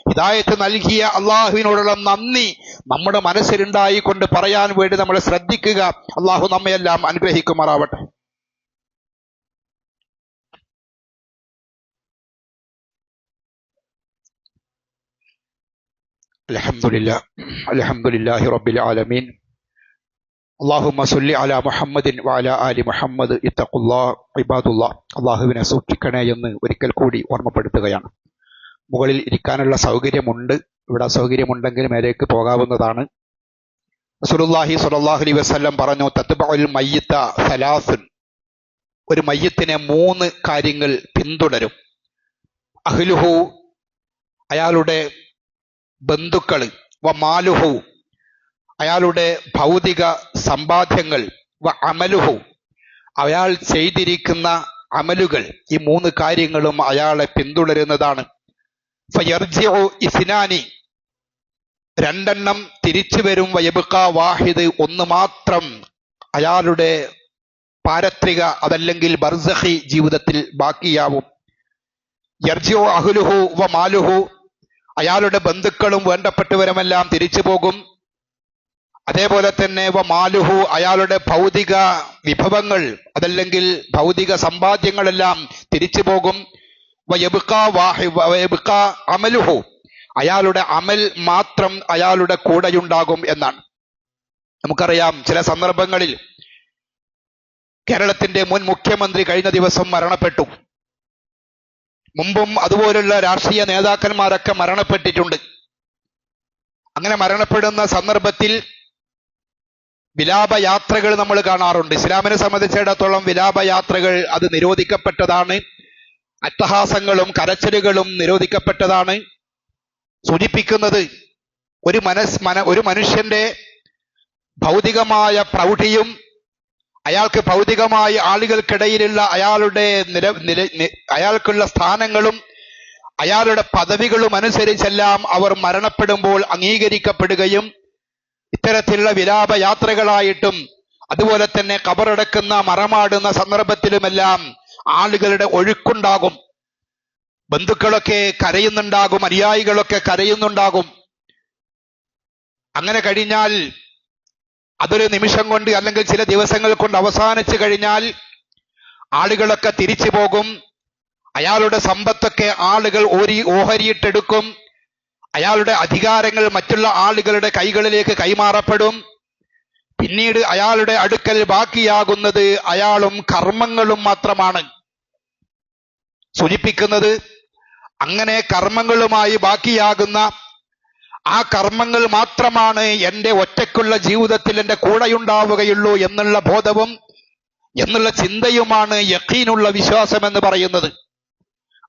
ഹിദായത്ത് നൽകിയ അള്ളാഹുവിനോടുള്ള നന്ദി നമ്മുടെ മനസ്സിലുണ്ടായിക്കൊണ്ട് പറയാൻ വേണ്ടി നമ്മൾ ശ്രദ്ധിക്കുക. അള്ളാഹു നമ്മയെല്ലാം അനുഗ്രഹിക്കുമാറാവട്ടെ. അൽഹംദുലില്ലാഹി റബ്ബിൽ ആലമീൻ. അല്ലാഹുമ്മ സ്വല്ലി അലാ മുഹമ്മദിൻ വഅലാ ആലി മുഹമ്മദ്. ഇത്തഖുല്ലാഹ് ഇബാദുല്ലാഹ്. അള്ളാഹുവിനെ സൂക്ഷിക്കണേ എന്ന് ഒരിക്കൽ കൂടി ഓർമ്മപ്പെടുത്തുകയാണ്. മുകളിൽ ഇരിക്കാനുള്ള സൗകര്യമുണ്ട്. ഇവിടെ സൗകര്യമുണ്ടെങ്കിൽ മേലേക്ക് പോകാവുന്നതാണ്. റസൂലുള്ളാഹി സ്വല്ലല്ലാഹു അലൈഹി വസല്ലം പറഞ്ഞു, തത്ബഉൽ മയ്യിത സലാസുൻ, ഒരു മയ്യത്തിനെ 3 കാര്യങ്ങൾ പിന്തുടരും. അഹ്ലുഹു, അയാളുടെ ബന്ധുക്കൾ, വ മാലുഹു, അയാളുടെ ഭൗതിക സമ്പാദ്യങ്ങൾ, വ അമലുഹു, അയാൾ ചെയ്തിരിക്കുന്ന അമലുകൾ. ഈ 3 കാര്യങ്ങളും അയാളെ പിന്തുടരുന്നതാണ്. ഫയർജിഉ ഇസ്നാനി, 2 തിരിച്ചു വരും. വയബ്ഖ വാഹിദ്, 1 മാത്രം അയാളുടെ പാരത്രിക അതല്ലെങ്കിൽ ബർസഖി ജീവിതത്തിൽ ബാക്കിയാവും. യർജിഉ അഹ്ലുഹു വ മാലുഹു, അയാളുടെ ബന്ധുക്കളും വേണ്ടപ്പെട്ടവരുമെല്ലാം തിരിച്ചു പോകും. അതേപോലെ തന്നെ വ മാലുഹു, അയാളുടെ ഭൗതിക വിഭവങ്ങൾ അതല്ലെങ്കിൽ ഭൗതിക സമ്പാദ്യങ്ങളെല്ലാം തിരിച്ചു പോകും. വയബ്ഖ അമലുഹു, അയാളുടെ അമൽ മാത്രം അയാളുടെ കൂടെയുണ്ടാകും എന്നാണ്. നമുക്കറിയാം, ചില സന്ദർഭങ്ങളിൽ കേരളത്തിന്റെ മുൻ മുഖ്യമന്ത്രി കഴിഞ്ഞ ദിവസം മരണപ്പെട്ടു. മുമ്പും അതുപോലുള്ള രാഷ്ട്രീയ നേതാക്കന്മാരൊക്കെ മരണപ്പെട്ടിട്ടുണ്ട്. അങ്ങനെ മരണപ്പെടുന്ന സന്ദർഭത്തിൽ വിലാപയാത്രകൾ നമ്മൾ കാണാറുണ്ട്. ഇസ്ലാമിനെ സംബന്ധിച്ചിടത്തോളം വിലാപയാത്രകൾ അത് നിരോധിക്കപ്പെട്ടതാണ്. അട്ടഹാസങ്ങളും കരച്ചിലുകളും നിരോധിക്കപ്പെട്ടതാണ്. സൂചിപ്പിക്കുന്നത് ഒരു മനുഷ്യന്റെ ഭൗതികമായ പ്രൗഢിയും അയാൾക്ക് ഭൗതികമായ ആളുകൾക്കിടയിലുള്ള അയാൾക്കുള്ള സ്ഥാനങ്ങളും അയാളുടെ പദവികളും അനുസരിച്ചെല്ലാം അവർ മരണപ്പെടുമ്പോൾ അംഗീകരിക്കപ്പെടുകയും ഇത്തരത്തിലുള്ള വിലാപയാത്രകളായിട്ടും അതുപോലെ തന്നെ ഖബറടക്കുന്ന മറമാടുന്ന സന്ദർഭത്തിലുമെല്ലാം ആളുകളുടെ ഒഴുക്കുണ്ടാകും. ബന്ധുക്കളൊക്കെ കരയുന്നുണ്ടാകും, അനുയായികളൊക്കെ കരയുന്നുണ്ടാകും. അങ്ങനെ കഴിഞ്ഞാൽ അതൊരു നിമിഷം കൊണ്ട് അല്ലെങ്കിൽ ചില ദിവസങ്ങൾ കൊണ്ട് അവസാനിച്ചു കഴിഞ്ഞാൽ ആളുകളൊക്കെ തിരിച്ചു പോകും. അയാളുടെ സമ്പത്തൊക്കെ ആളുകൾ ഓഹരിയിട്ടെടുക്കും. അയാളുടെ അധികാരങ്ങൾ മറ്റുള്ള ആളുകളുടെ കൈകളിലേക്ക് കൈമാറപ്പെടും. പിന്നീട് അയാളുടെ അടുക്കൽ ബാക്കിയാകുന്നത് അയാളും കർമ്മങ്ങളും മാത്രമാണ്. സൂചിപ്പിക്കുന്നത് അങ്ങനെ കർമ്മങ്ങളുമായി ബാക്കിയാകുന്ന ആ കർമ്മങ്ങൾ മാത്രമാണ് എൻ്റെ ഒറ്റയ്ക്കുള്ള ജീവിതത്തിൽ എൻ്റെ കൂടെയുണ്ടാവുകയുള്ളൂ എന്നുള്ള ബോധവും എന്നുള്ള ചിന്തയുമാണ് യഖീനുള്ള വിശ്വാസം എന്ന് പറയുന്നത്.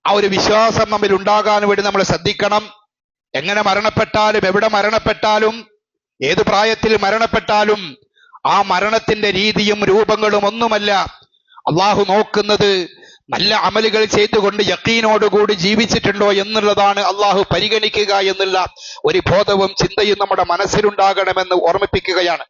ആ ഒരു വിശ്വാസം നമ്മിൽ ഉണ്ടാകാൻ വേണ്ടി നമ്മൾ ശ്രദ്ധിക്കണം. എങ്ങനെ മരണപ്പെട്ടാലും, എവിടെ മരണപ്പെട്ടാലും, ഏത് പ്രായത്തിൽ മരണപ്പെട്ടാലും ആ മരണത്തിന്റെ രീതിയും രൂപങ്ങളും ഒന്നുമല്ല അള്ളാഹു നോക്കുന്നത്. നല്ല അമലുകൾ ചെയ്തുകൊണ്ട് യഖീനോടുകൂടി ജീവിച്ചിട്ടുണ്ടോ എന്നുള്ളതാണ് അള്ളാഹു പരിഗണിക്കുക എന്നുള്ള ഒരു ബോധവും ചിന്തയും നമ്മുടെ മനസ്സിലുണ്ടാകണമെന്ന് ഓർമ്മിപ്പിക്കുകയാണ്.